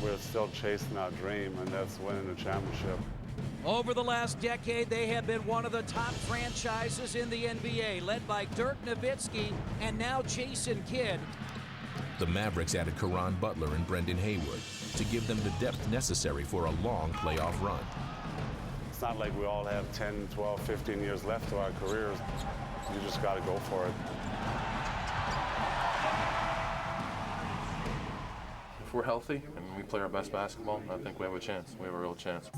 we're still chasing our dream, and that's winning the championship. Over the last decade, they have been one of the top franchises in the NBA, led by Dirk Nowitzki and now Jason Kidd. The Mavericks added Caron Butler and Brendan Haywood to give them the depth necessary for a long playoff run. It's not like we all have 10, 12, 15 years left to our careers. You just got to go for it. If we're healthy and we play our best basketball, I think we have a chance. We have a real chance.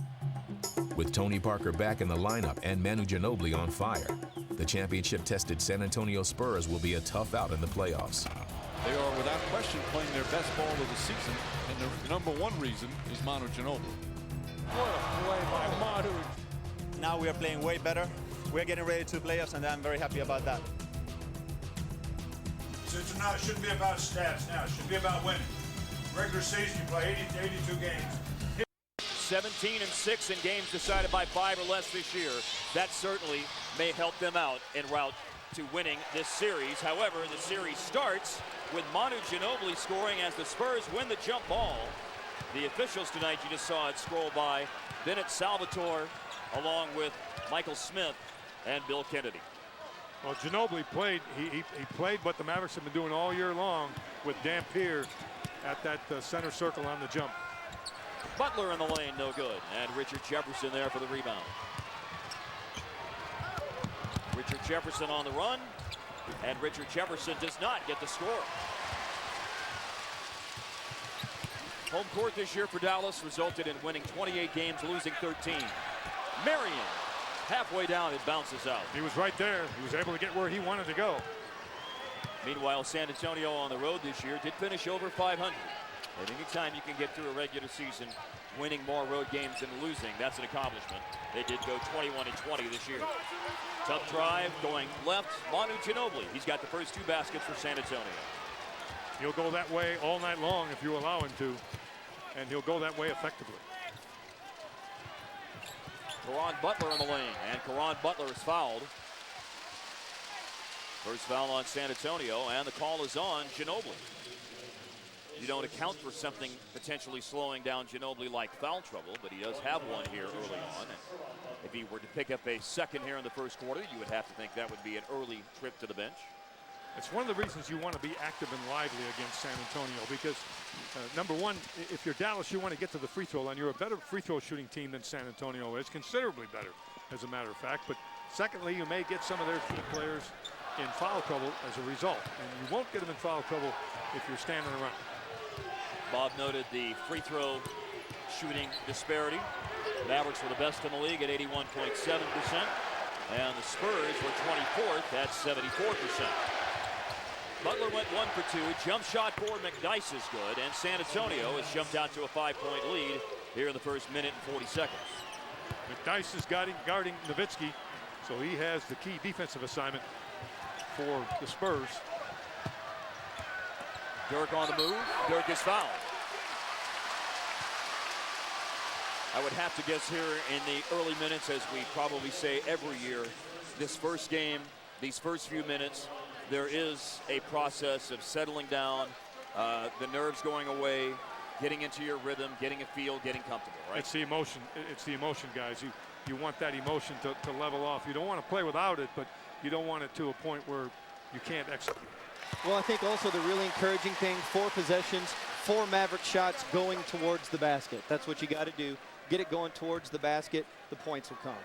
With Tony Parker back in the lineup and Manu Ginobili on fire, the championship-tested San Antonio Spurs will be a tough out in the playoffs. They are, without question, playing their best ball of the season, and the number one reason is Manu Ginobili. What a play by Manu. Now we are playing way better. We're getting ready to playoffs, and I'm very happy about that. So it shouldn't be about stats now. It should be about winning. Regular season, you play 80 to 82 games. 17-6 in games decided by 5 or less this year. That certainly may help them out en route to winning this series. However, the series starts with Manu Ginobili scoring as the Spurs win the jump ball. The officials tonight, you just saw it scroll by, Bennett Salvatore along with Michael Smith and Bill Kennedy. Well, Ginobili played. He played what the Mavericks have been doing all year long with Dampier at that center circle on the jump. Butler in the lane, no good. And Richard Jefferson there for the rebound. Richard Jefferson on the run. And Richard Jefferson does not get the score. Home court this year for Dallas resulted in winning 28 games, losing 13. Marion, halfway down, it bounces out. He was right there. He was able to get where he wanted to go. Meanwhile, San Antonio on the road this year did finish over 500. And anytime you can get through a regular season winning more road games than losing, that's an accomplishment. They did go 21-20 this year. Tough drive going left. Manu Ginobili, he's got the first 2 baskets for San Antonio. He'll go that way all night long if you allow him to, and he'll go that way effectively. Caron Butler in the lane, and Caron Butler is fouled. First foul on San Antonio, and the call is on Ginobili. You don't account for something potentially slowing down Ginobili like foul trouble, but he does have one here early on. And if he were to pick up a second here in the first quarter, you would have to think that would be an early trip to the bench. It's one of the reasons you want to be active and lively against San Antonio, because number one, if you're Dallas, you want to get to the free throw line. You're a better free throw shooting team than San Antonio is, considerably better, as a matter of fact. But secondly, you may get some of their key players in foul trouble as a result, and you won't get them in foul trouble if you're standing around. Bob noted the free throw shooting disparity. The Mavericks were the best in the league at 81.7%, and the Spurs were 24th at 74%. Butler went 1 for 2. Jump shot for McDyess is good, and San Antonio has jumped out to a 5-point lead here in the first minute and 40 seconds. McDyess is guarding Nowitzki, so he has the key defensive assignment for the Spurs. Dirk on the move. Dirk is fouled. I would have to guess here in the early minutes, as we probably say every year, this first game, these first few minutes, there is a process of settling down, the nerves going away, getting into your rhythm, getting a feel, getting comfortable, right? It's the emotion. It's the emotion, guys. You want that emotion to level off. You don't want to play without it, but you don't want it to a point where you can't execute. Well, I think also the really encouraging thing, 4 possessions, 4 Maverick shots going towards the basket. That's what you got to do. Get it going towards the basket. The points will come.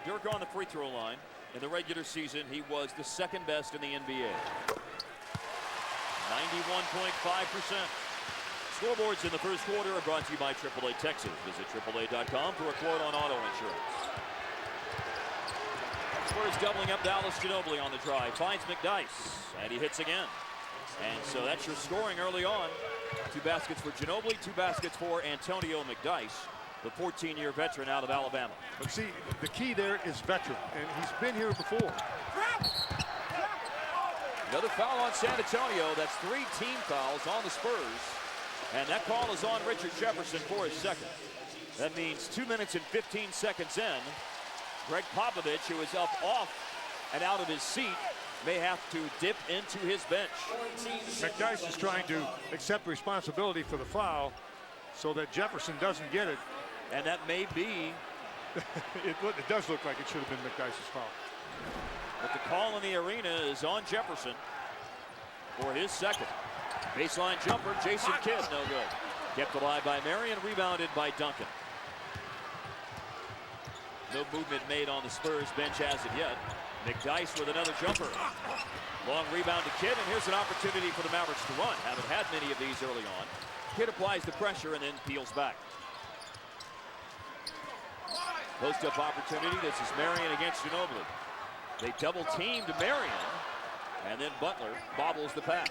Dirk on the free throw line. In the regular season, he was the second best in the NBA. 91.5%. Scoreboards in the first quarter are brought to you by AAA Texas. Visit AAA.com for a quote on auto insurance. Spurs doubling up. Dallas Ginobili on the drive. Finds McDyess, and he hits again. And so that's your scoring early on. 2 baskets for Ginobili, 2 baskets for Antonio McDyess, the 14-year veteran out of Alabama. But see, the key there is veteran, and he's been here before. Another foul on San Antonio. That's 3 team fouls on the Spurs. And that call is on Richard Jefferson for his second. That means 2 minutes and 15 seconds in. Greg Popovich, who is up off and out of his seat, may have to dip into his bench. McDyess is trying to accept responsibility for the foul so that Jefferson doesn't get it. And that may be. It does look like it should have been McDyess's foul. But the call in the arena is on Jefferson for his second. Baseline jumper, Jason Kidd, no good. Kept alive by Marion, rebounded by Duncan. No movement made on the Spurs bench as of yet. McDyess with another jumper. Long rebound to Kidd, and here's an opportunity for the Mavericks to run. Haven't had many of these early on. Kidd applies the pressure and then peels back. Post-up opportunity. This is Marion against Ginobili. They double teamed Marion, and then Butler bobbles the pass.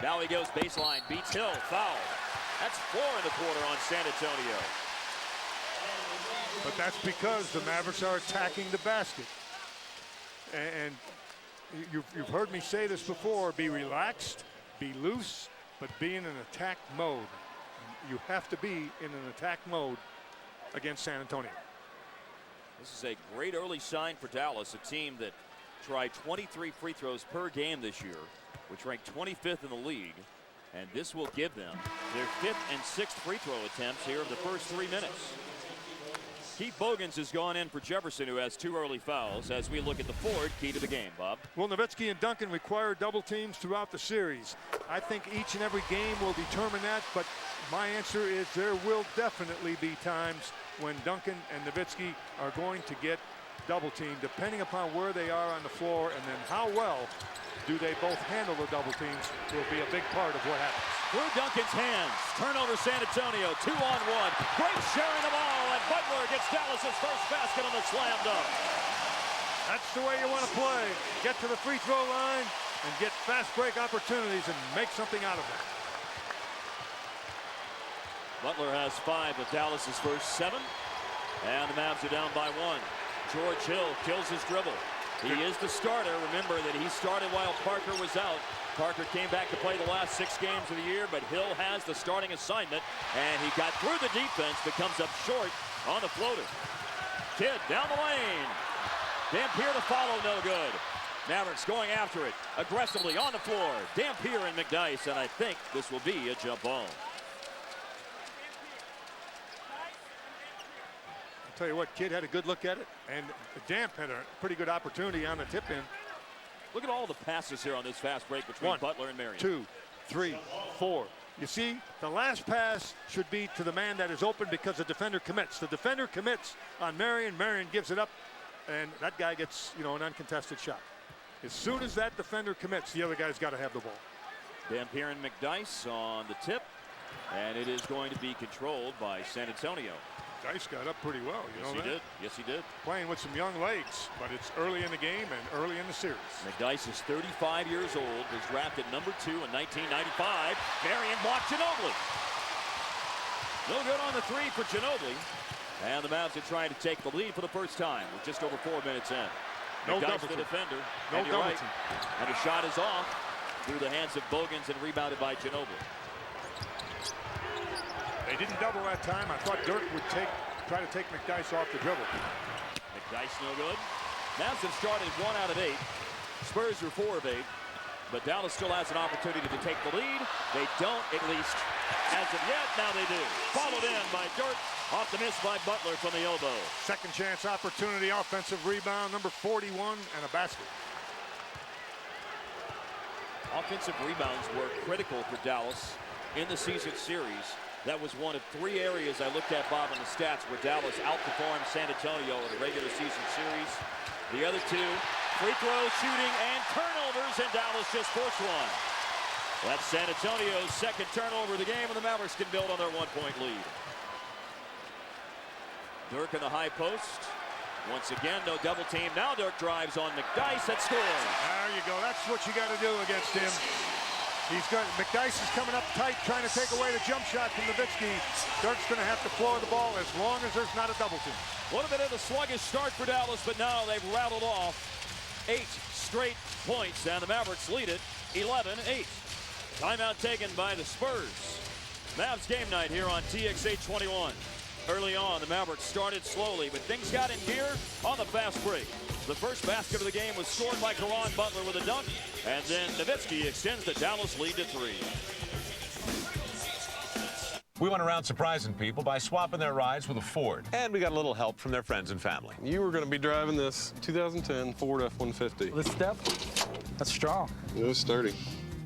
Now he goes baseline, beats Hill, foul. That's 4 in the quarter on San Antonio. But that's because the Mavericks are attacking the basket. And you've heard me say this before, be relaxed, be loose, but be in an attack mode. You have to be in an attack mode against San Antonio. This is a great early sign for Dallas, a team that tried 23 free throws per game this year, which ranked 25th in the league. And this will give them their 5th and 6th free throw attempts here in the first 3 minutes. Keith Bogans has gone in for Jefferson, who has 2 early fouls, as we look at the forward key to the game, Bob. Well, Nowitzki and Duncan require double teams throughout the series. I think each and every game will determine that, but my answer is there will definitely be times when Duncan and Nowitzki are going to get double teamed, depending upon where they are on the floor, and then how well do they both handle the double teams will be a big part of what happens. Through Duncan's hands, turnover San Antonio, 2-on-1. Great sharing the ball, and Butler gets Dallas's first basket on the slam dunk. That's the way you want to play. Get to the free throw line and get fast break opportunities and make something out of it. Butler has 5 of Dallas's first 7, and the Mavs are down by 1. George Hill kills his dribble. He is the starter. Remember that he started while Parker was out. Parker came back to play the last 6 games of the year, but Hill has the starting assignment, and he got through the defense, but comes up short on the floater. Kidd down the lane. Dampier to follow, no good. Mavericks going after it aggressively on the floor. Dampier and McDyess, and I think this will be a jump ball. Tell you what, Kidd had a good look at it, and Damp had a pretty good opportunity on the tip in. Look at all the passes here on this fast break between 1, Butler and Marion. 2, 3, 4. You see, the last pass should be to the man that is open because the defender commits. The defender commits on Marion. Marion gives it up, and that guy gets, an uncontested shot. As soon as that defender commits, the other guy's got to have the ball. Dampier and McDyess on the tip, and it is going to be controlled by San Antonio. Dice got up pretty well, you know that? He did. Yes, he did. Playing with some young legs, but it's early in the game and early in the series. McDyess is 35 years old, was drafted number 2 in 1995. Marion blocked Ginobili. No good on the 3 for Ginobili. And the Mavs are trying to take the lead for the first time. We're just over 4 minutes in. No McDyess, double the team. defender. No and you're double right. team. And the shot is off through the hands of Bogans and rebounded by Ginobili. They didn't double that time. I thought Dirk would try to take McDyess off the dribble. McDyess no good. Mavs have started 1 out of 8. Spurs are 4 of 8. But Dallas still has an opportunity to take the lead. They don't, at least as of yet. Now they do. Followed in by Dirk. Off the miss by Butler from the elbow. Second chance opportunity, offensive rebound, number 41, and a basket. Offensive rebounds were critical for Dallas in the season series. That was one of 3 areas I looked at, Bob, in the stats where Dallas outperformed San Antonio in the regular season series. The other 2, free throw, shooting, and turnovers, and Dallas just forced 1. That's San Antonio's second turnover of the game, and the Mavericks can build on their 1-point lead. Dirk in the high post. Once again, no double team. Now Dirk drives on McDyess that scores. There you go. That's what you got to do against him. McDyess is coming up tight, trying to take away the jump shot from Nowitzki. Dirk's going to have to floor the ball as long as there's not a double team. A little bit of a sluggish start for Dallas, but now they've rattled off 8 straight points, and the Mavericks lead it 11-8. Timeout taken by the Spurs. Mavs game night here on TXA 21. Early on, the Mavericks started slowly, but things got in gear on the fast break. The first basket of the game was scored by Caron Butler with a dunk, and then Nowitzki extends the Dallas lead to 3. We went around surprising people by swapping their rides with a Ford. And we got a little help from their friends and family. You were going to be driving this 2010 Ford F-150. This step, that's strong. It was sturdy.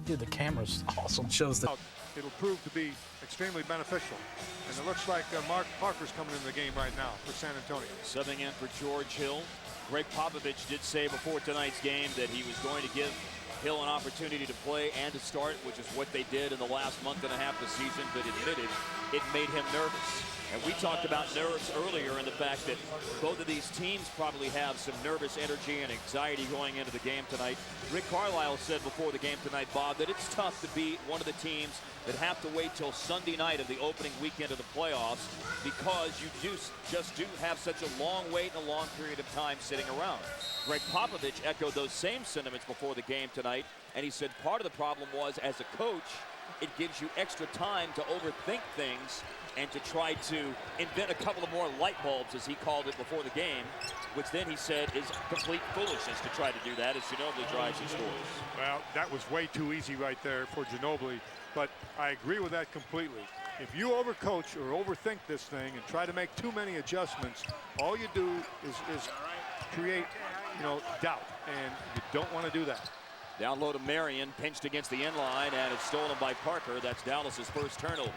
Dude, the camera's awesome. Shows that. It'll prove to be extremely beneficial. And it looks like Mark Parker's coming into the game right now for San Antonio. Subbing in for George Hill. Greg Popovich did say before tonight's game that he was going to give Hill an opportunity to play and to start, which is what they did in the last month and a half of the season, but admitted it made him nervous. And we talked about nerves earlier and the fact that both of these teams probably have some nervous energy and anxiety going into the game tonight. Rick Carlisle said before the game tonight, Bob, that it's tough to beat one of the teams that have to wait till Sunday night of the opening weekend of the playoffs because you just do have such a long wait and a long period of time sitting around. Greg Popovich echoed those same sentiments before the game tonight, and he said part of the problem was, as a coach, it gives you extra time to overthink things and to try to invent a couple of more light bulbs, as he called it before the game, which then he said is complete foolishness to try to do that as Ginobili drives and scores. Well, that was way too easy right there for Ginobili, but I agree with that completely. If you overcoach or overthink this thing and try to make too many adjustments, all you do is create, doubt, and you don't want to do that. Down low to Marion, pinched against the end line, and it's stolen by Parker. That's Dallas's first turnover.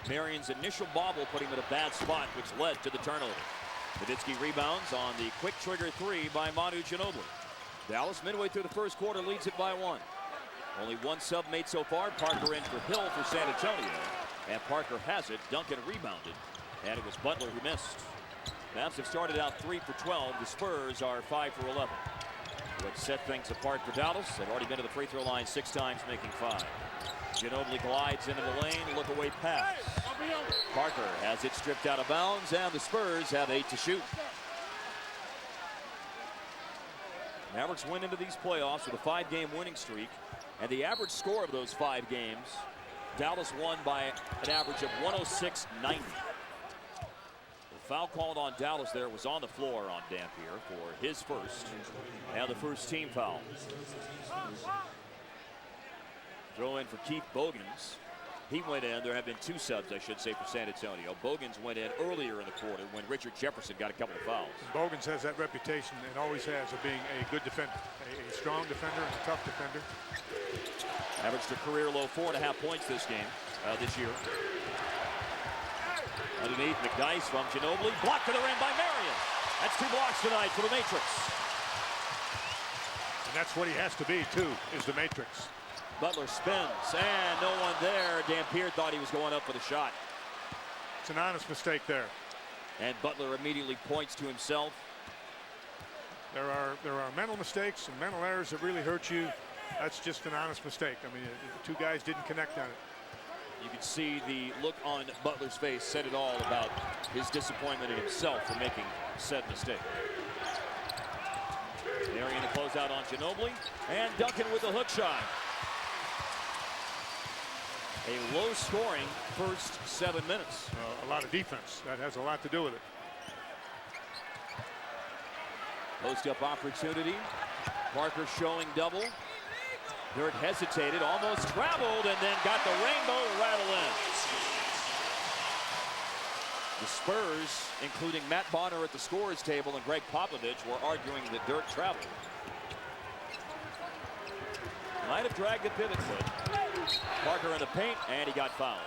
Marion's initial bobble put him in a bad spot, which led to the turnover. Nowitzki rebounds on the quick trigger 3 by Manu Ginobili. Dallas, midway through the first quarter, leads it by 1. Only one sub made so far. Parker in for Hill for San Antonio. And Parker has it. Duncan rebounded. And it was Butler who missed. Mavs have started out 3 for 12. The Spurs are 5 for 11. What set things apart for Dallas? They've already been to the free throw line 6 times, making 5. Ginobili glides into the lane, look away pass. Parker has it stripped out of bounds, and the Spurs have 8 to shoot. Mavericks went into these playoffs with a 5-game winning streak, and the average score of those 5 games, Dallas won by an average of 106-90. The foul called on Dallas there was on the floor on Dampier for his first, and the first team foul. Throw in for Keith Bogans. He went in. There have been 2 subs, I should say, for San Antonio. Bogans went in earlier in the quarter when Richard Jefferson got a couple of fouls. Bogans has that reputation and always has of being a good defender, a strong defender and a tough defender. Averaged a career low 4.5 points this game, this year. Underneath, McDyess from Ginobili. Blocked to the rim by Marion. That's 2 blocks tonight for the Matrix. And that's what he has to be, too, is the Matrix. Butler spins, and no one there. Dampier thought he was going up for the shot. It's an honest mistake there. And Butler immediately points to himself. There are mental mistakes and mental errors that really hurt you. That's just an honest mistake. I mean, the 2 guys didn't connect on it. You can see the look on Butler's face said it all about his disappointment in himself for making said mistake. Marion to close out on Ginobili, and Duncan with the hook shot. A low-scoring first 7 minutes. A lot of defense. That has a lot to do with it. Post-up opportunity. Parker showing double. DIRK hesitated, almost traveled, and then got the rainbow to rattle in. The Spurs, including Matt Bonner at the scorers table and Greg Popovich, were arguing that DIRK traveled. Might have dragged the pivot foot. Parker in the paint, and he got fouled.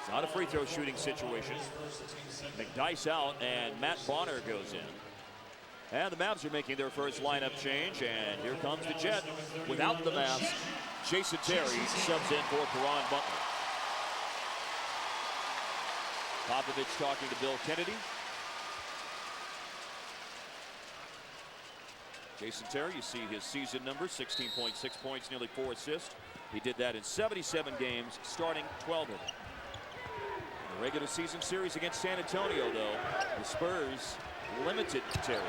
It's not a free throw shooting situation. McDyess out, and Matt Bonner goes in. And the Mavs are making their first lineup change, and here comes the Jet. Without the mask, Jason Terry subs in for Caron Butler. Popovich talking to Bill Kennedy. Jason Terry, you see his season numbers, 16.6 points, nearly 4 assists. He did that in 77 games, starting 12 of them. In the regular season series against San Antonio, though, the Spurs limited Terry.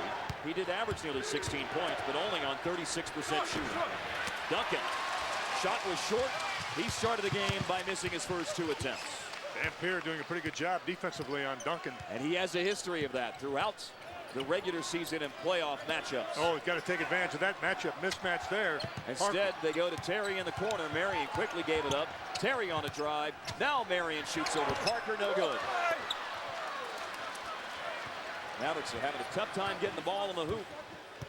He did average nearly 16 points, but only on 36% shooting. Duncan, shot was short. He started the game by missing his first 2 attempts. Dampier doing a pretty good job defensively on Duncan. And he has a history of that throughout the regular season and playoff matchups. Oh, he's got to take advantage of that mismatch there. Instead, they go to Terry in the corner. Marion quickly gave it up. Terry on a drive. Now Marion shoots over Parker, no good. Mavericks are having a tough time getting the ball in the hoop.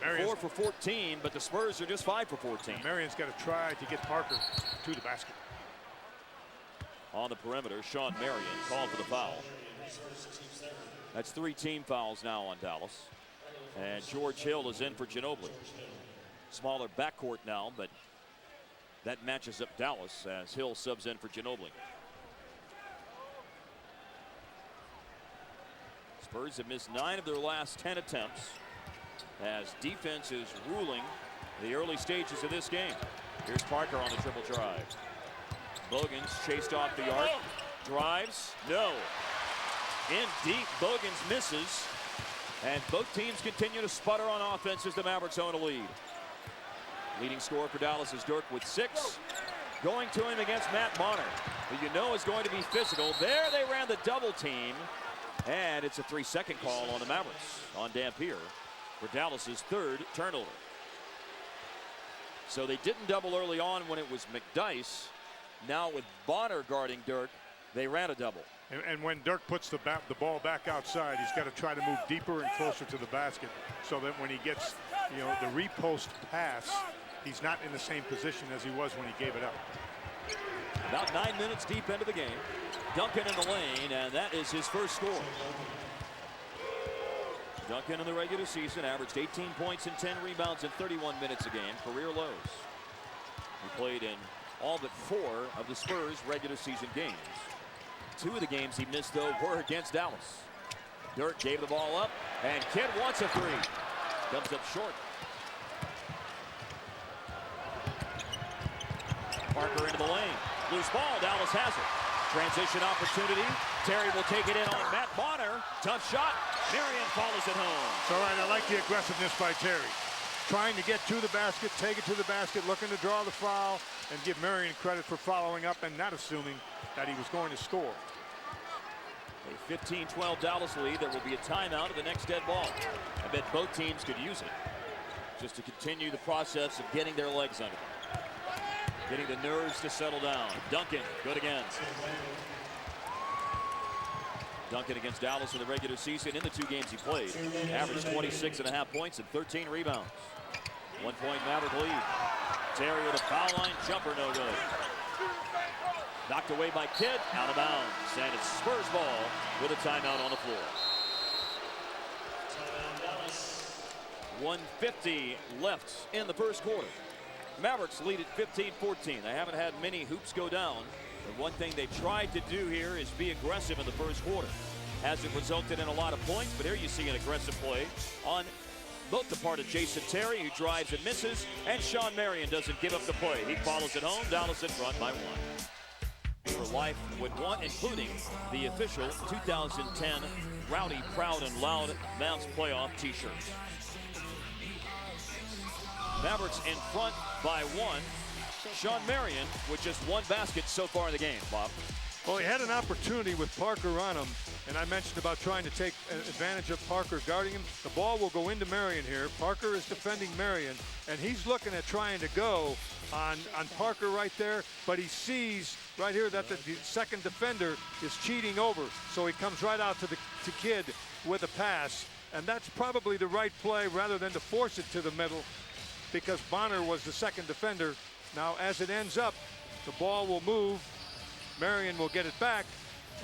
Marion's 4 for 14, but the Spurs are just 5 for 14. Marion's got to try to get Parker to the basket. On the perimeter, Sean Marion called for the foul. That's 3 team fouls now on Dallas. And George Hill is in for Ginobili. Smaller backcourt now, but that matches up Dallas as Hill subs in for Ginobili. Spurs have missed 9 of their last 10 attempts as defense is ruling the early stages of this game. Here's Parker on the triple drive. Bogans chased off the arc. Drives. No. In deep. Bogans misses. And both teams continue to sputter on offense as the Mavericks own a lead. Leading scorer for Dallas is DIRK with 6. Going to him against Matt Bonner, who you know is going to be physical. There they ran the double team. And it's a 3-second call on the Mavericks on Dampier for Dallas's 3rd turnover. So they didn't double early on when it was McDyess. Now with Bonner guarding DIRK, they ran a double. And when DIRK puts the ball back outside, he's got to try to move deeper and closer to the basket so that when he gets, the repost pass, he's not in the same position as he was when he gave it up. About 9 minutes deep into the game. Duncan in the lane, and that is his first score. Duncan in the regular season averaged 18 points and 10 rebounds in 31 minutes a game, career lows. He played in all but 4 of the Spurs regular season games. 2 of the games he missed, though, were against Dallas. DIRK gave the ball up, and Kidd wants a 3. Comes up short. Parker into the lane. Loose ball, Dallas has it. Transition opportunity. Terry will take it in on Matt Bonner. Tough shot. Marion follows it home. It's all right. I like the aggressiveness by Terry. Trying to get to the basket, take it to the basket, looking to draw the foul, and give Marion credit for following up and not assuming that he was going to score. A 15-12 Dallas lead. There will be a timeout of the next dead ball. I bet both teams could use it just to continue the process of getting their legs under them. Getting the nerves to settle down. Duncan, good again. Duncan against Dallas in the regular season in the 2 games he played. Averaged 26.5 points and 13 rebounds. 1-point Maverick lead. Terry with a foul line jumper, no good. Knocked away by Kidd, out of bounds. And it's Spurs ball with a timeout on the floor. 1:50 left in the first quarter. Mavericks lead at 15-14. They haven't had many hoops go down. And one thing they tried to do here is be aggressive in the first quarter. Hasn't resulted in a lot of points, but here you see an aggressive play on both the part of Jason Terry, who drives and misses, and Sean Marion doesn't give up the play. He follows it home. Dallas in front by 1. For life with 1, including the official 2010 Rowdy, Proud, and Loud Mavs playoff t-shirts. Mavericks in front by 1. Sean Marion with just 1 basket so far in the game, Bob. Well, he had an opportunity with Parker on him, and I mentioned about trying to take advantage of Parker guarding him. The ball will go into Marion here. Parker is defending Marion, and he's looking at trying to go on Parker right there, but he sees right here that the second defender is cheating over, so he comes right out to Kidd with a pass, and that's probably the right play rather than to force it to the middle, because Bonner was the second defender. Now, as it ends up, the ball will move. Marion will get it back,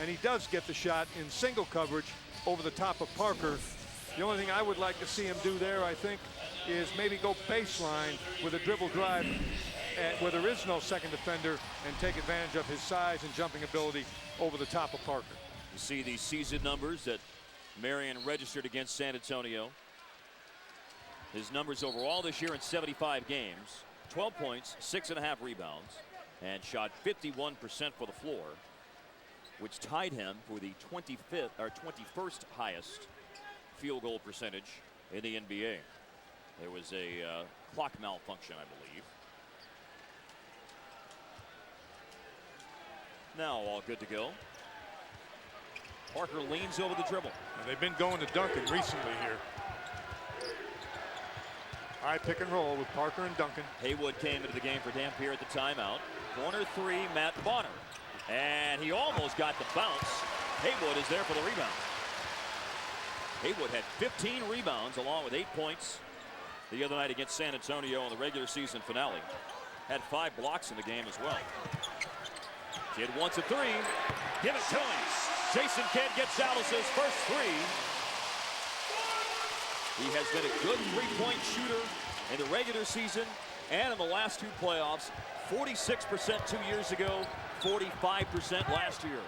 and he does get the shot in single coverage over the top of Parker. The only thing I would like to see him do there, I think, is maybe go baseline with a dribble drive where there is no second defender and take advantage of his size and jumping ability over the top of Parker. You see the season numbers that Marion registered against San Antonio. His numbers overall this year in 75 games. 12 points, 6.5 rebounds, and shot 51% for the floor, which tied him for the 21st highest field goal percentage in the NBA. There was a clock malfunction, I believe. Now all good to go. Parker leans over the dribble. And they've been going to Duncan recently here. High pick and roll with Parker and Duncan. Haywood came into the game for Dampier at the timeout. Corner three, Matt Bonner. And he almost got the bounce. Haywood is there for the rebound. Haywood had 15 rebounds along with 8 points the other night against San Antonio in the regular season finale. Had 5 blocks in the game as well. Kidd wants a three. Give it to him. Jason Kidd gets Dallas's first three. He has been a good three-point shooter in the regular season and in the last 2 playoffs. 46% 2 years ago, 45% last year.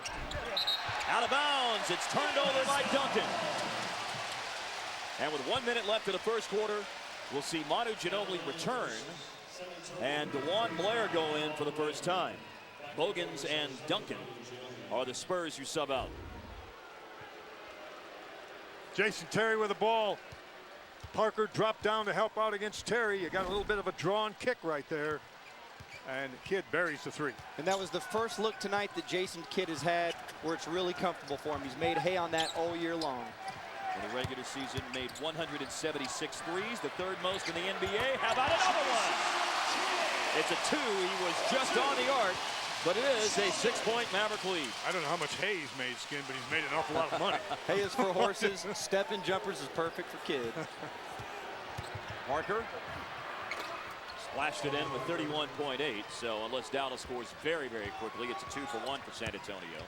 Out of bounds, it's turned over by Duncan. And with 1 minute left in the first quarter, we'll see Manu Ginobili return and DeJuan Blair go in for the first time. Bogans and Duncan are the Spurs who sub out. Jason Terry with the ball. Parker dropped down to help out against Terry. You got a little bit of a drawn kick right there. And Kidd buries the three. And that was the first look tonight that Jason Kidd has had where it's really comfortable for him. He's made hay on that all year long. In the regular season, made 176 threes, the 3rd most in the NBA. How about another one? It's a 2. He was just on the arc, but it is a 6-point Maverick lead. I don't know how much hay he's made, Skin, but he's made an awful lot of money. Hay is for horses. Step-in jumpers is perfect for Kidd. Parker splashed it in with 31.8. So unless Dallas scores very, very quickly, it's a 2 for 1 for San Antonio.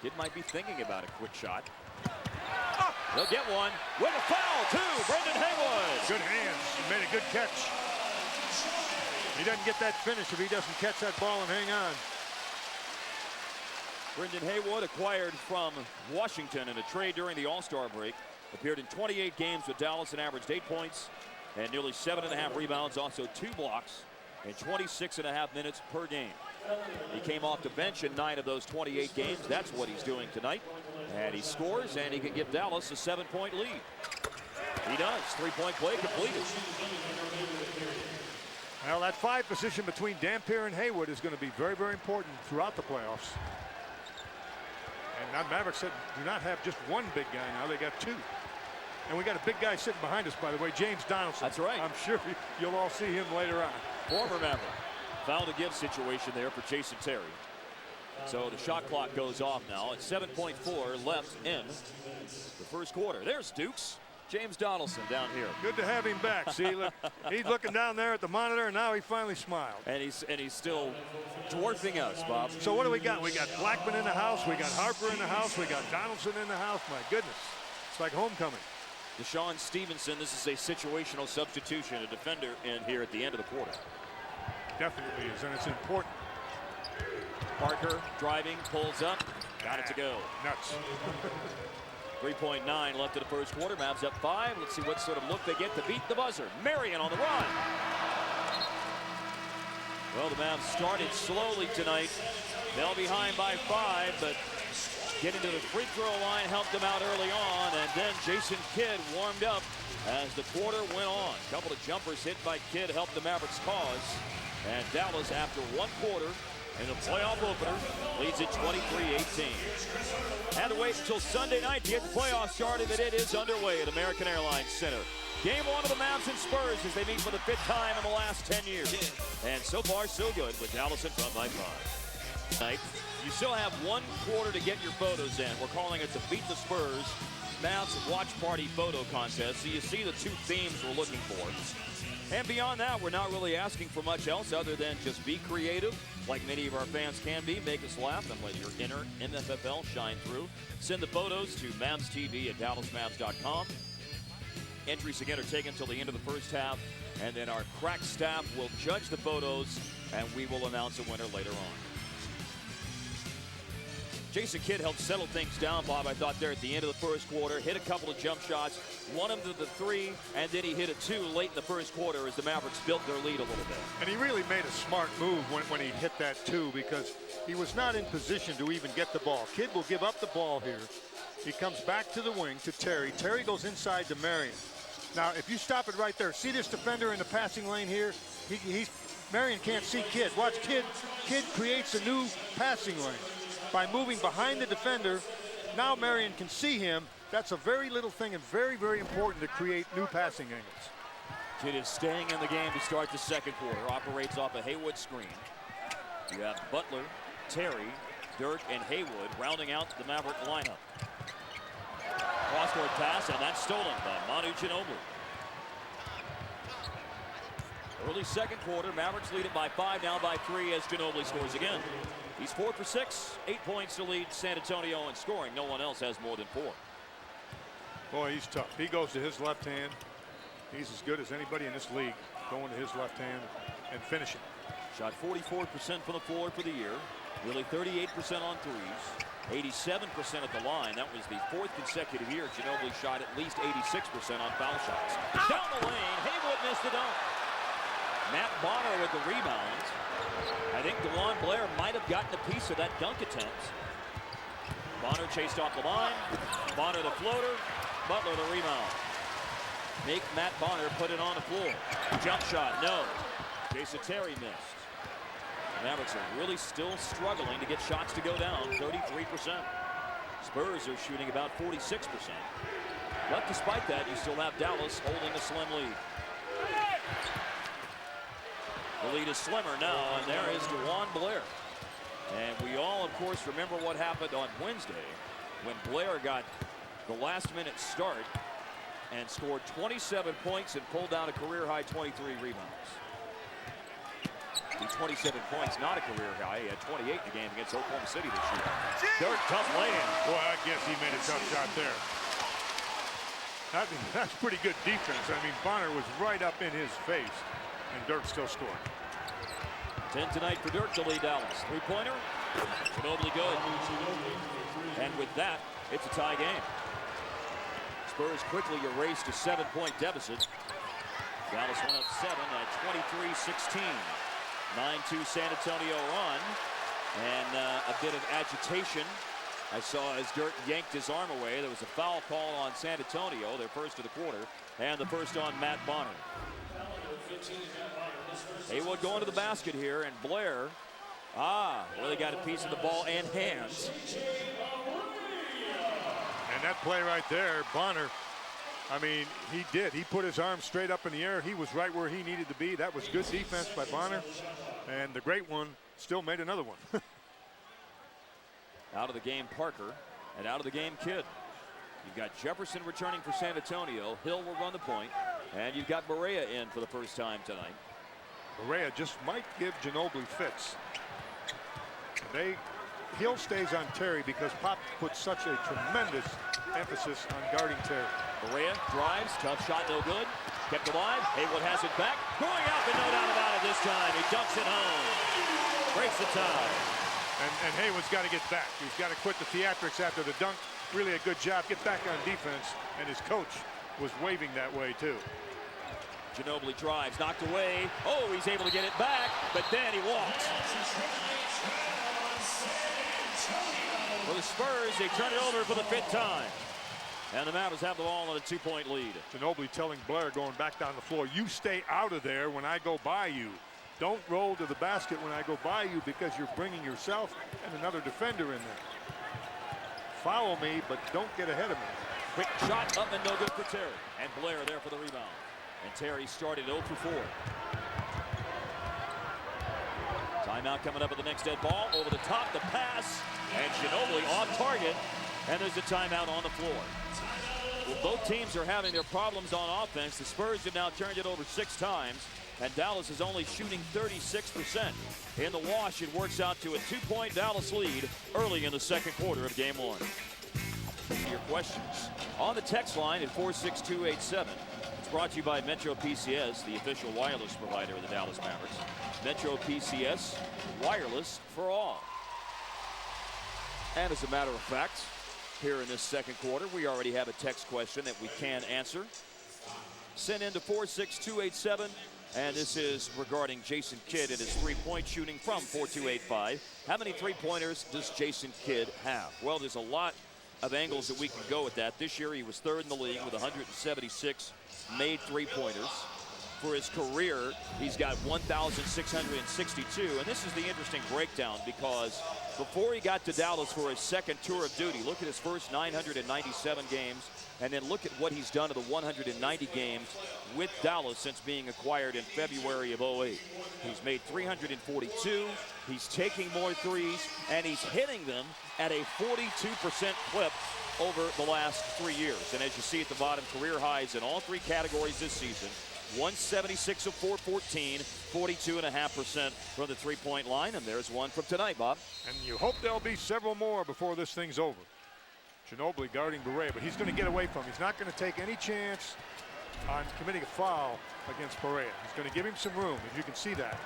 Kidd might be thinking about a quick shot. He'll get one with a foul, too. Brendan Haywood. Good hands. He made a good catch. He doesn't get that finish if he doesn't catch that ball and hang on. Brendan Haywood, acquired from Washington in a trade during the All-Star break. Appeared in 28 games with Dallas and averaged 8 points and nearly 7.5 rebounds, also 2 blocks in 26.5 minutes per game. He came off the bench in 9 of those 28 games. That's what he's doing tonight. And he scores, and he can give Dallas a 7-point lead. He does. 3-point play completed. Well, that 5 position between Dampier and Haywood is going to be very, very important throughout the playoffs. And now Mavericks said do not have just one big guy now. They got 2. And we got a big guy sitting behind us, by the way, James Donaldson. That's right. I'm sure you'll all see him later on. Former Maverick. Foul to give situation there for Jason Terry. So the shot clock goes off now. It's 7.4 left in the first quarter. There's Dukes. James Donaldson down here. Good to have him back. See, look, he's looking down there at the monitor, and now he finally smiled. And he's still dwarfing us, Bob. So what do we got? We got Blackman in the house. We got Harper in the house. We got Donaldson in the house. My goodness, it's like homecoming. Deshaun Stevenson, this is a situational substitution, a defender in here at the end of the quarter. Definitely is, and it's important. Parker driving, pulls up, got it to go. Nuts. 3.9 left in the first quarter. Mavs up 5. Let's see what sort of look they get to beat the buzzer. Marion on the run. Well, the Mavs started slowly tonight. Fell behind by 5, but getting to the free throw line helped them out early on. And then Jason Kidd warmed up as the quarter went on. A couple of jumpers hit by Kidd helped the Mavericks cause. And Dallas, after 1 quarter, in the playoff opener, leads it 23-18. Had to wait until Sunday night to get the playoffs started, but it is underway at American Airlines Center. Game 1 of the Mavs and Spurs as they meet for the 5th time in the last 10 years. And so far, so good with Dallas in front by 5. Tonight, you still have 1 quarter to get your photos in. We're calling it the Beat the Spurs Mavs Watch Party Photo Contest. So you see the 2 themes we're looking for. And beyond that, we're not really asking for much else other than just be creative, like many of our fans can be. Make us laugh and let your inner MFFL shine through. Send the photos to MavsTV@DallasMavs.com. Entries again are taken until the end of the first half, and then our crack staff will judge the photos, and we will announce a winner later on. Jason Kidd helped settle things down, Bob, I thought, there at the end of the first quarter. Hit a couple of jump shots, one of them to the 3, and then he hit a 2 late in the first quarter as the Mavericks built their lead a little bit. And he really made a smart move when he hit that 2, because he was not in position to even get the ball. Kidd will give up the ball here. He comes back to the wing to Terry. Terry goes inside to Marion. Now, if you stop it right there, see this defender in the passing lane here? Marion can't see Kidd. Watch Kidd. Kidd creates a new passing lane by moving behind the defender. now Marion can see him. That's a very little thing and very, very important to create new passing angles. Kidd is staying in the game to start the second quarter. Operates off a Haywood screen. You have Butler, Terry, DIRK, and Haywood rounding out the Maverick lineup. Cross-court pass, and that's stolen by Manu Ginobili. Early second quarter, Mavericks lead it by 5, now by 3 as Ginobili scores again. He's 4 for 6, 8 points to lead San Antonio in scoring. No one else has more than 4. Boy, he's tough. He goes to his left hand. He's as good as anybody in this league going to his left hand and finishing. Shot 44% from the floor for the year. Nearly 38% on threes. 87% at the line. That was the 4th consecutive year Ginobili shot at least 86% on foul shots. Down the lane, Haywood missed the dunk. Matt Bonner with the rebound. I think DeJuan Blair might have gotten a piece of that dunk attempt. Bonner chased off the line. Bonner the floater. Butler the rebound. Make Matt Bonner put it on the floor. Jump shot, no. Jason Terry missed. The Mavericks are really still struggling to get shots to go down, 33%. Spurs are shooting about 46%. But despite that, you still have Dallas holding a slim lead. The lead is slimmer now, and there is DeJuan Blair. And we all, of course, remember what happened on Wednesday when Blair got the last-minute start and scored 27 points and pulled down a career-high 23 rebounds. The 27 points, not a career high. He had 28 in the game against Oklahoma City this year. DIRK, tough lay-in. Boy, I guess he made a tough shot there. I mean, that's pretty good defense. I mean, Bonner was right up in his face, and DIRK still scored. 10 tonight for DIRK to lead Dallas. Three-pointer, Ginobili good. And with that, it's a tie game. Spurs quickly erased a 7-point deficit. Dallas went up 7 at 23-16. 9-2 San Antonio run, and a bit of agitation I saw as DIRK yanked his arm away. There was a foul call on San Antonio, their first of the quarter, and the first on Matt Bonner. Haywood going to the basket here, and Blair, really got a piece of the ball and hands. And that play right there, Bonner, I mean, he did. He put his arm straight up in the air. He was right where he needed to be. That was good defense by Bonner. And the great one still made another one. Out of the game, Parker, and out of the game, Kidd. You've got Jefferson returning for San Antonio. Hill will run the point. And you've got Barea in for the first time tonight. Barea just might give Ginobili fits. Hill stays on Terry because Pop puts such a tremendous emphasis on guarding Terry. Barea drives, tough shot, no good. Kept alive. Haywood has it back. Going out, but no doubt about it this time. He dunks it home. Breaks the tie. And Haywood's got to get back. He's got to quit the theatrics after the dunk. Really a good job. Get back on defense. And his coach was waving that way, too. Ginobili drives, knocked away. Oh, he's able to get it back, but then he walks. For the Spurs, they turn it over for the 5th time. And the Mavericks have the ball on a 2-point lead. Ginobili telling Blair going back down the floor, you stay out of there when I go by you. Don't roll to the basket when I go by you because you're bringing yourself and another defender in there. Foul me, but don't get ahead of me. Quick shot up and no good for Terry. And Blair there for the rebound. And Terry started 0 for 4. Timeout coming up at the next dead ball. Over the top, the pass. And Ginobili off target. And there's a timeout on the floor. Well, both teams are having their problems on offense. The Spurs have now turned it over 6 times. And Dallas is only shooting 36%. In the wash, it works out to a 2-point Dallas lead early in the second quarter of game 1. Your questions on the text line at 46287. It's brought to you by Metro PCS, the official wireless provider of the Dallas Mavericks. Metro PCS, wireless for all. And as a matter of fact, here in this second quarter, we already have a text question that we can answer. Send in to 46287. And this is regarding Jason Kidd and his three-point shooting from 4285. How many three-pointers does Jason Kidd have? Well, there's a lot of angles that we can go with that. This year he was 3rd in the league with 176 made three-pointers. for his career. He's got 1,662. And this is the interesting breakdown, because before he got to Dallas for his second tour of duty, look at his first 997 games, and then look at what he's done to the 190 games with Dallas since being acquired in February of 08. He's made 342. He's taking more threes, and he's hitting them at a 42% clip over the last 3 years. And as you see at the bottom, career highs in all three categories this season. 176 of 414, 42.5% from the three-point line. And there's one from tonight, Bob. And you hope there'll be several more before this thing's over. Ginobili guarding Barea, but he's going to get away from him. He's not going to take any chance on committing a foul against Barea. He's going to give him some room, as you can see that.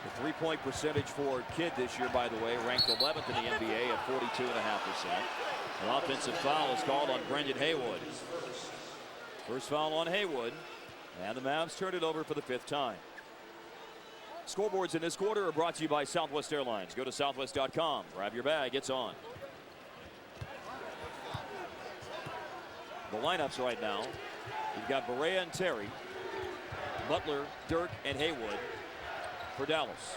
The three-point percentage for Kidd this year, by the way, ranked 11th in the NBA at 42.5%. An offensive foul is called on Brendan Haywood. First foul on Haywood, and the Mavs turn it over for the 5th time. Scoreboards in this quarter are brought to you by Southwest Airlines. Go to southwest.com, grab your bag, it's on. The lineups right now, you've got Barea and Terry, Butler, Dirk, and Haywood for Dallas.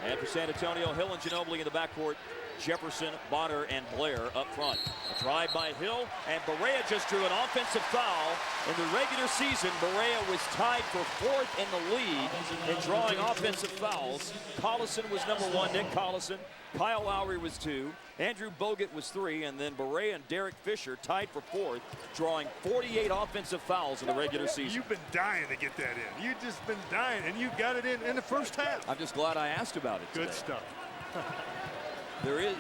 And for San Antonio, Hill and Ginobili in the backcourt, Jefferson, Bonner, and Blair up front. A drive by Hill, and Barea just drew an offensive foul. In the regular season, Barea was tied for 4th in the league in drawing offensive fouls. Collison was number 1, Nick Collison. Kyle Lowry was 2. Andrew Bogut was 3, and then Barea and Derek Fisher tied for 4th, drawing 48 offensive fouls in the regular season. You've been dying to get that in. You've just been dying, and you got it in the first half. I'm just glad I asked about it today. Good stuff.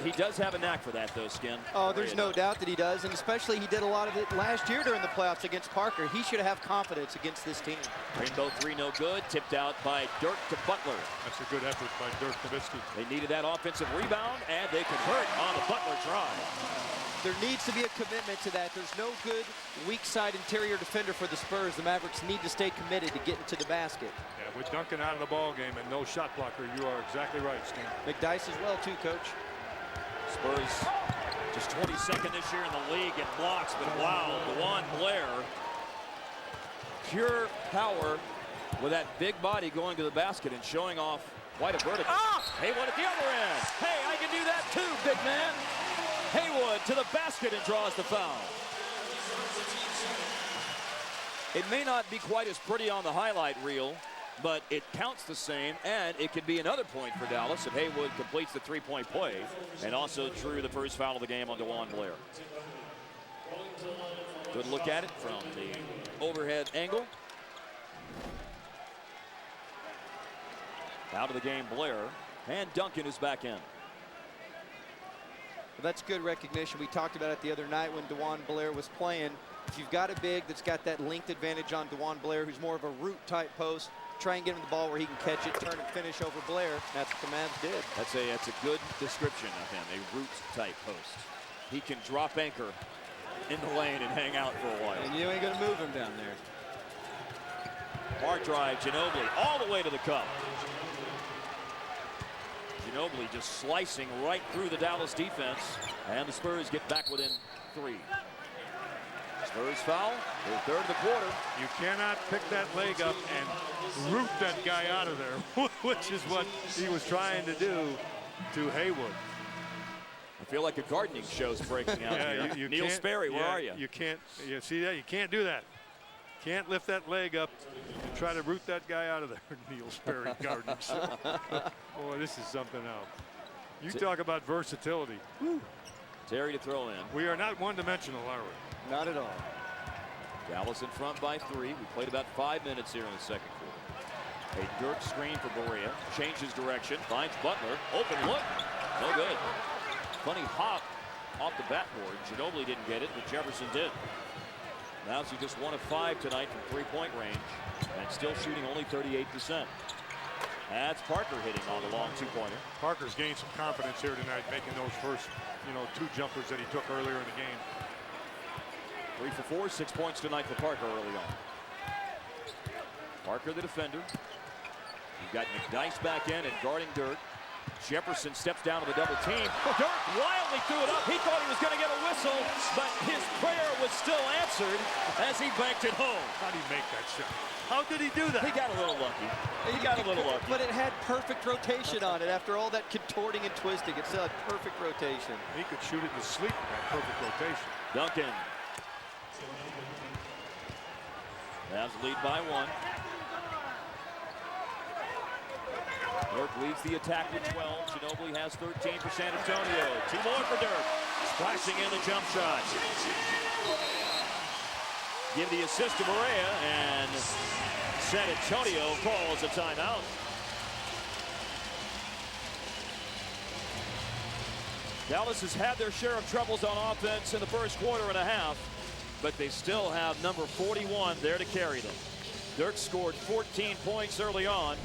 He does have a knack for that, though, Skin. Oh, there's no doubt that he does, and especially he did a lot of it last year during the playoffs against Parker. He should have confidence against this team. Rainbow 3 no good, tipped out by Dirk to Butler. That's a good effort by Dirk Nowitzki. They needed that offensive rebound, and they convert on the Butler drive. There needs to be a commitment to that. There's no good weak side interior defender for the Spurs. The Mavericks need to stay committed to getting to the basket. Yeah, with Duncan out of the ball game and no shot blocker, you are exactly right, Skin. McDyess as well, too, Coach. Spurs just 22nd this year in the league in blocks, but wow, DeJuan Blair, pure power with that big body going to the basket and showing off quite a vertical. Haywood at the other end. Hey, I can do that too, big man. Haywood to the basket and draws the foul. It may not be quite as pretty on the highlight reel, but it counts the same, and it could be another point for Dallas if Haywood completes the three-point play and also drew the first foul of the game on DeJuan Blair. Good look at it from the overhead angle. Out of the game, Blair, and Duncan is back in. Well, that's good recognition. We talked about it the other night when DeJuan Blair was playing. If you've got a big that's got that length advantage on DeJuan Blair, who's more of a root type post, try and get him the ball where he can catch it, turn and finish over Blair. That's what the Mavs did. That's a good description of him, a root type post. He can drop anchor in the lane and hang out for a while. And you ain't gonna move him down there. Hard drive, Ginobili all the way to the cup. Ginobili just slicing right through the Dallas defense, and the Spurs get back within 3. Spurs foul, their 3rd of the quarter. You cannot pick that leg up and root that guy out of there, which is what he was trying to do to Haywood. I feel like a gardening show's breaking out here. You Neil Sperry, where are you? You can't, you see that? You can't do that. Can't lift that leg up and try to root that guy out of there. Neil Sperry gardening show. Boy, this is something else. You talk about versatility. Woo. Terry to throw in. We are not one-dimensional, are we? Not at all. Dallas in front by 3. We played about 5 minutes here in the second quarter. A Dirk screen for Barea. Changes direction. Finds Butler. Open look. No good. Funny hop off the backboard. Ginobili didn't get it, but Jefferson did. Mavs are just 1 of 5 tonight from 3-point range and still shooting only 38%. That's Parker hitting on the long 2-pointer. Parker's gained some confidence here tonight, making those first, 2 jumpers that he took earlier in the game. 3 for 4, 6 points tonight for Parker early on. Parker the defender. You've got McDyess back in and guarding Dirk. Jefferson steps down to the double team. Dirk wildly threw it up. He thought he was going to get a whistle, but his prayer was still answered as he banked it home. How did he make that shot? How did he do that? He got a little lucky. He got a little lucky. But it had perfect rotation on it after all that contorting and twisting. It still had perfect rotation. He could shoot it in his sleep in that perfect rotation. Duncan. Mavs lead by 1. Dirk leads the attack with 12. Ginobili has 13 for San Antonio. 2 more for Dirk. Splashing in the jump shot. Give the assist to Barea, and San Antonio calls a timeout. Dallas has had their share of troubles on offense in the first quarter and a half, but they still have number 41 there to carry them. Dirk scored 14 points early on,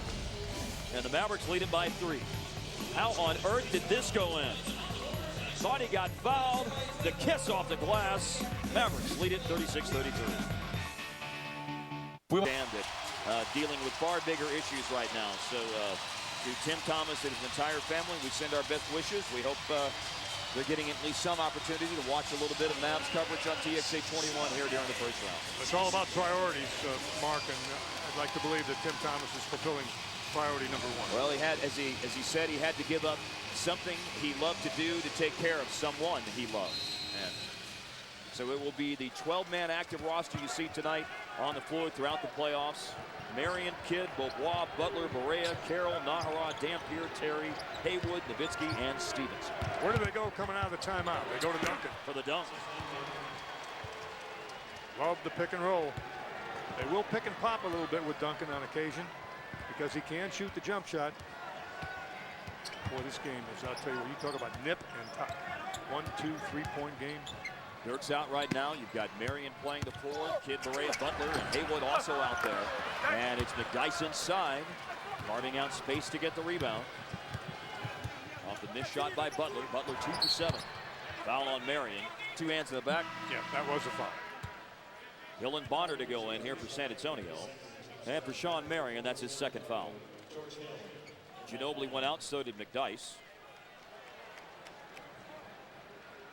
and the Mavericks lead it by 3. How on earth did this go in? Thought he got fouled. The kiss off the glass. Mavericks lead it 36-33. Damned it. Dealing with far bigger issues right now. So to Tim Thomas and his entire family, we send our best wishes. We hope they're getting at least some opportunity to watch a little bit of Mavs coverage on TXA 21 here during the first round. It's all about priorities, Mark, and I'd like to believe that Tim Thomas is fulfilling priority number 1. Well, he had, as he said, he had to give up something he loved to do to take care of someone he loved. And so it will be the 12-man active roster you see tonight on the floor throughout the playoffs. Marion, Kidd, Beaubois, Butler, Barea, Carroll, Nahara, Dampier, Terry, Haywood, Nowitzki, and Stevens. Where do they go coming out of the timeout? They go to Duncan. For the dunk. Love the pick and roll. They will pick and pop a little bit with Duncan on occasion because he can shoot the jump shot. Boy, this game is, I'll tell you, you talk about nip and tuck. 1, 2, 3-point game. Dirk's out right now. You've got Marion playing the 4, Kidd, Barea, Butler, and Haywood also out there. And it's McDyess inside, carving out space to get the rebound. Off the missed shot by Butler. Butler 2 for 7. Foul on Marion. 2 hands in the back. Yeah, that was a foul. Hill and Bonner to go in here for San Antonio. And for Sean Marion, that's his 2nd foul. Ginobili went out, so did McDyess.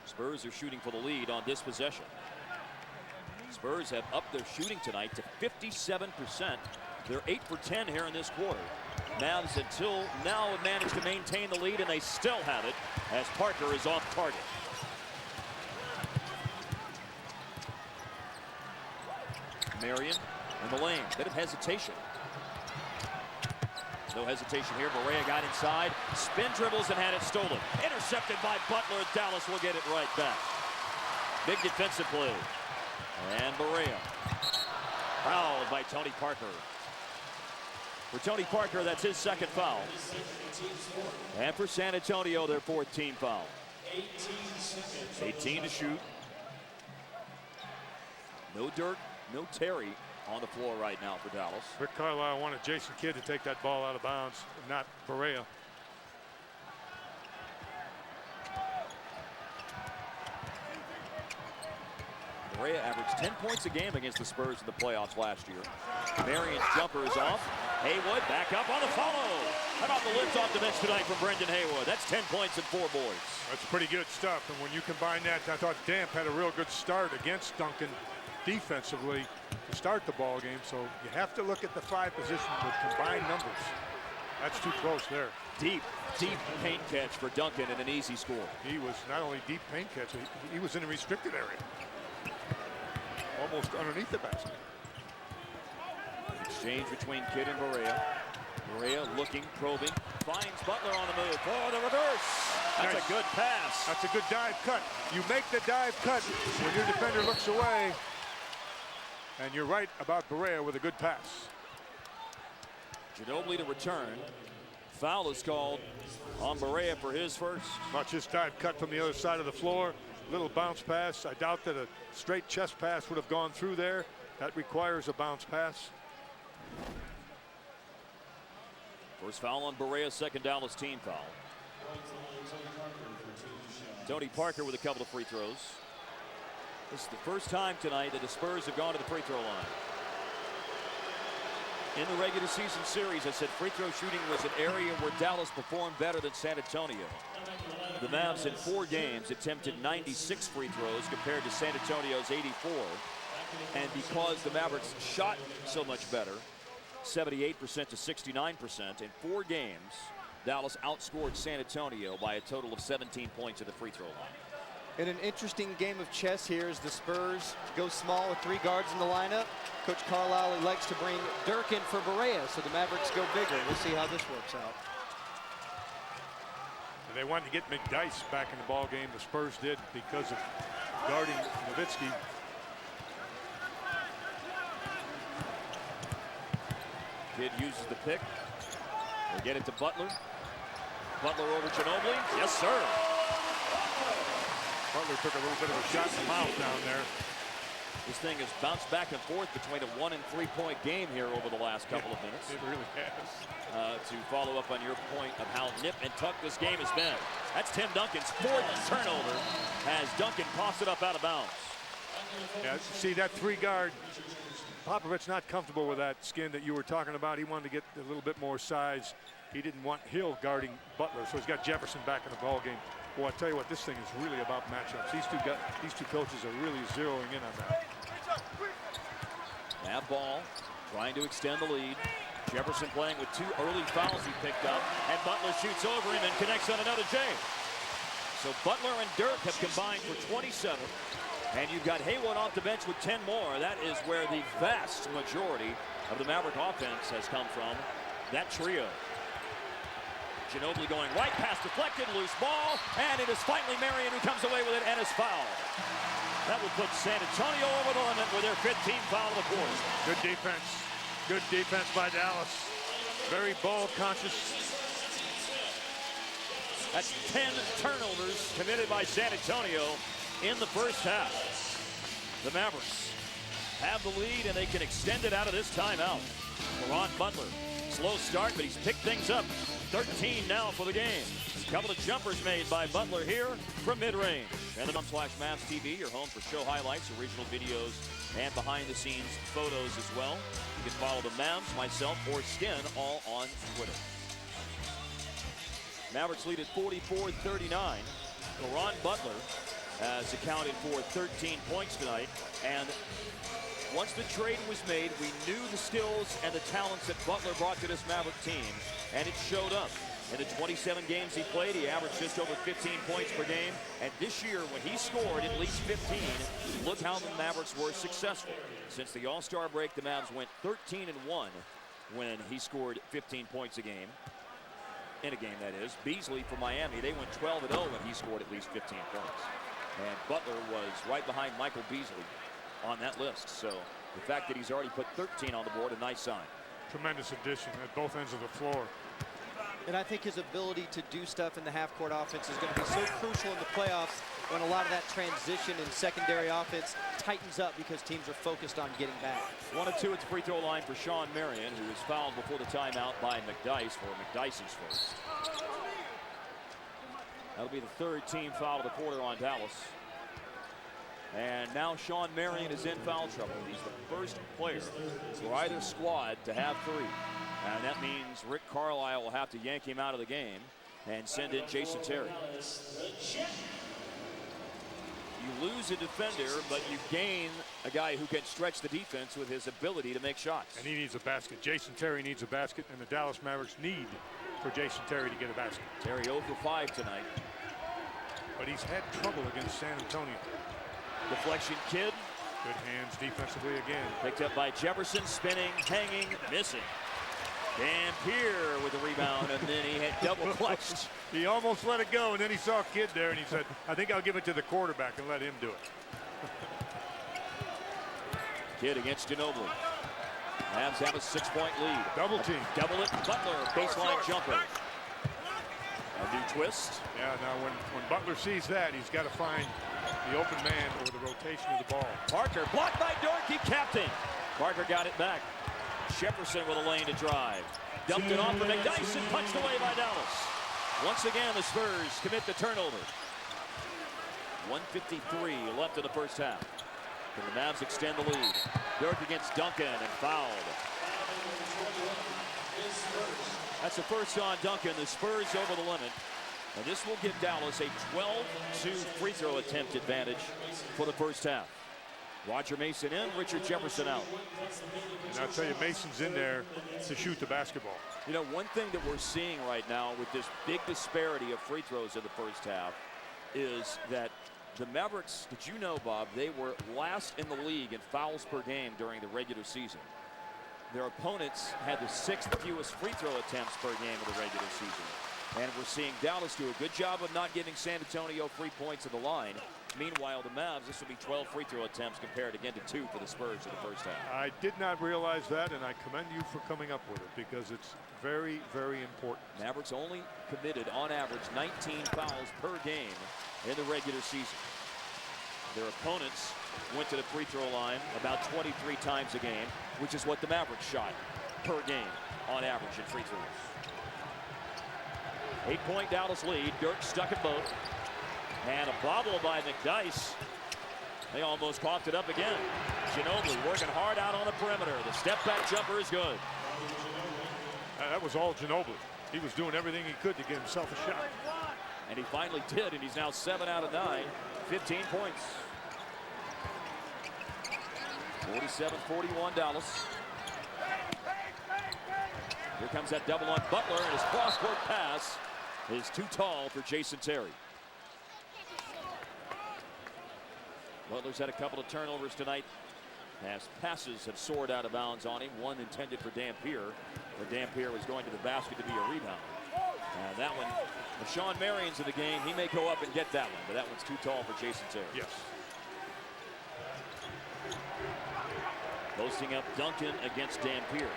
Spurs are shooting for the lead on this possession. Spurs have upped their shooting tonight to 57%. They're 8 for 10 here in this quarter. Mavs until now have managed to maintain the lead, and they still have it as Parker is off target. Marion in the lane, bit of hesitation. No hesitation here. Barea got inside, spin dribbles and had it stolen. Intercepted by Butler. Dallas will get it right back. Big defensive play. And Barea fouled by Tony Parker. For Tony Parker, that's his 2nd foul. And for San Antonio, their 4th team foul. 18 to shoot. No Dirk, no Terry on the floor right now for Dallas. Rick Carlisle wanted Jason Kidd to take that ball out of bounds, not Barea. Barea averaged 10 points a game against the Spurs in the playoffs last year. Marion's jumper is off. Haywood back up on the follow. How about the lift off the bench tonight from Brendan Haywood? That's 10 points and 4 boards. That's pretty good stuff. And when you combine that, I thought Damp had a real good start against Duncan defensively to start the ball game. So you have to look at the 5 positions with combined numbers. That's too close there. Deep paint catch for Duncan and an easy score. He was not only deep paint catch, he was in a restricted area. Almost underneath the basket. Exchange between Kidd and Barea. Barea looking, probing, finds Butler on the move. Oh, the reverse. That's nice. A good pass. That's a good dive cut. You make the dive cut when your defender looks away. And you're right about Barea with a good pass. Ginobili to return. Foul is called on Barea for his first. Watch this dive cut from the other side of the floor. Little bounce pass. I doubt that a straight chest pass would have gone through there. That requires a bounce pass. First foul on Barea, 2nd Dallas team foul. Tony Parker with a couple of free throws. This is the first time tonight that the Spurs have gone to the free throw line. In the regular season series, I said free throw shooting was an area where Dallas performed better than San Antonio. The Mavs in 4 games attempted 96 free throws compared to San Antonio's 84. And because the Mavericks shot so much better, 78% to 69%, in 4 games, Dallas outscored San Antonio by a total of 17 points at the free throw line. In an interesting game of chess here as the Spurs go small with 3 guards in the lineup. Coach Carlisle elects to bring Dirk in for Barea, so the Mavericks go bigger. We'll see how this works out. They wanted to get McDyess back in the ball game. The Spurs did because of guarding Nowitzki. Kidd uses the pick. They get it to Butler. Butler over Ginobili. Yes, sir. Butler took a little bit of a shot in the mouth down there. This thing has bounced back and forth between a 1- and 3-point game here over the last couple of minutes. It really has. To follow up on your point of how nip and tuck this game has been. That's Tim Duncan's 4th turnover as Duncan pops it up out of bounds. Yeah, see that 3-guard. Popovich not comfortable with that skin that you were talking about. He wanted to get a little bit more size. He didn't want Hill guarding Butler, so he's got Jefferson back in the ball game. Well, I tell you what, this thing is really about matchups. These two coaches are really zeroing in on that. That ball trying to extend the lead. Jefferson playing with 2 early fouls he picked up, and Butler shoots over him and connects on another J. So Butler and Dirk have combined for 27, and you've got Haywood off the bench with 10 more. That is where the vast majority of the Maverick offense has come from. That trio. Ginobili going right past, deflected, loose ball, and it is finally Marion who comes away with it and is fouled. That would put San Antonio over the limit with their 15th foul of the quarter. Good defense. Good defense by Dallas. Very ball conscious. That's 10 turnovers committed by San Antonio in the first half. The Mavericks have the lead and they can extend it out of this timeout. Ron Butler, slow start, but he's picked things up. 13 now for the game. A couple of jumpers made by Butler here from mid-range. And then /Mavs TV, your home for show highlights, original videos, and behind-the-scenes photos as well. You can follow the Mavs, myself, or Skin all on Twitter. Mavericks lead at 44-39. Ron Butler has accounted for 13 points tonight. And once the trade was made, we knew the skills and the talents that Butler brought to this Maverick team, and it showed up. In the 27 games he played, he averaged just over 15 points per game. And this year, when he scored at least 15, look how the Mavericks were successful. Since the All-Star break, the Mavs went 13-1 when he scored 15 points a game. In a game, that is. Beasley for Miami, they went 12-0 when he scored at least 15 points. And Butler was right behind Michael Beasley on that list. So the fact that he's already put 13 on the board, a nice sign. Tremendous addition at both ends of the floor. And I think his ability to do stuff in the half-court offense is going to be so crucial in the playoffs when a lot of that transition and secondary offense tightens up because teams are focused on getting back. 1 of 2 at the free throw line for Sean Marion, who was fouled before the timeout by McDyess for McDyess's first. That'll be the 3rd team foul of the quarter on Dallas. And now Sean Marion is in foul trouble. He's the first player for either squad to have 3. And that means Rick Carlisle will have to yank him out of the game and send in Jason Terry. You lose a defender, but you gain a guy who can stretch the defense with his ability to make shots. And he needs a basket. Jason Terry needs a basket, and the Dallas Mavericks need for Jason Terry to get a basket. Terry 0 for 5 tonight. But he's had trouble against San Antonio. Deflection, Kidd. Good hands defensively again. Picked up by Jefferson, spinning, hanging, missing. Dan Pierre with the rebound, and then he had double clutched. He almost let it go, and then he saw Kidd there, and he said, I think I'll give it to the quarterback and let him do it. Kidd against Ginobili. Mavs have a 6-point lead. Double team. Double it, Butler, baseline jumper. A new twist. Yeah, now when Butler sees that, he's got to find the open man or the rotation of the ball. Parker blocked by DIRK, he capped it. Parker got it back. Jefferson with a lane to drive. Dumped it off for McDyess and punched away by Dallas. Once again, the Spurs commit the turnover. 1:53 left in the first half. And the Mavs extend the lead. DIRK against Duncan and fouled. That's the first on Duncan. The Spurs over the limit. And this will give Dallas a 12-2 free throw attempt advantage for the first half. Roger Mason in, Richard Jefferson out. And I'll tell you, Mason's in there to shoot the basketball. You know, one thing that we're seeing right now with this big disparity of free throws in the first half is that the Mavericks, did you know, Bob, they were last in the league in fouls per game during the regular season. Their opponents had the 6th fewest free throw attempts per game of the regular season. And we're seeing Dallas do a good job of not giving San Antonio free points at the line. Meanwhile, the Mavs, this will be 12 free throw attempts compared again to 2 for the Spurs in the first half. I did not realize that, and I commend you for coming up with it because it's very, very important. Mavericks only committed, on average, 19 fouls per game in the regular season. Their opponents went to the free throw line about 23 times a game, which is what the Mavericks shot per game on average in free throws. 8-point Dallas lead. Dirk stuck at both. And a bobble by McDyess. They almost coughed it up again. Ginobili working hard out on the perimeter. The step back jumper is good. That was all Ginobili. He was doing everything he could to get himself a shot. And he finally did, and he's now 7 out of 9. 15 points. 47-41 Dallas. Here comes that double on Butler, and his cross-court pass is too tall for Jason Terry. Butler's had a couple of turnovers tonight as passes have soared out of bounds on him. One intended for Dampier, but Dampier was going to the basket to be a rebound. And that one, if Sean Marion's in the game, he may go up and get that one, but that one's too tall for Jason Terry. Yes. Posting up Duncan against Dampier.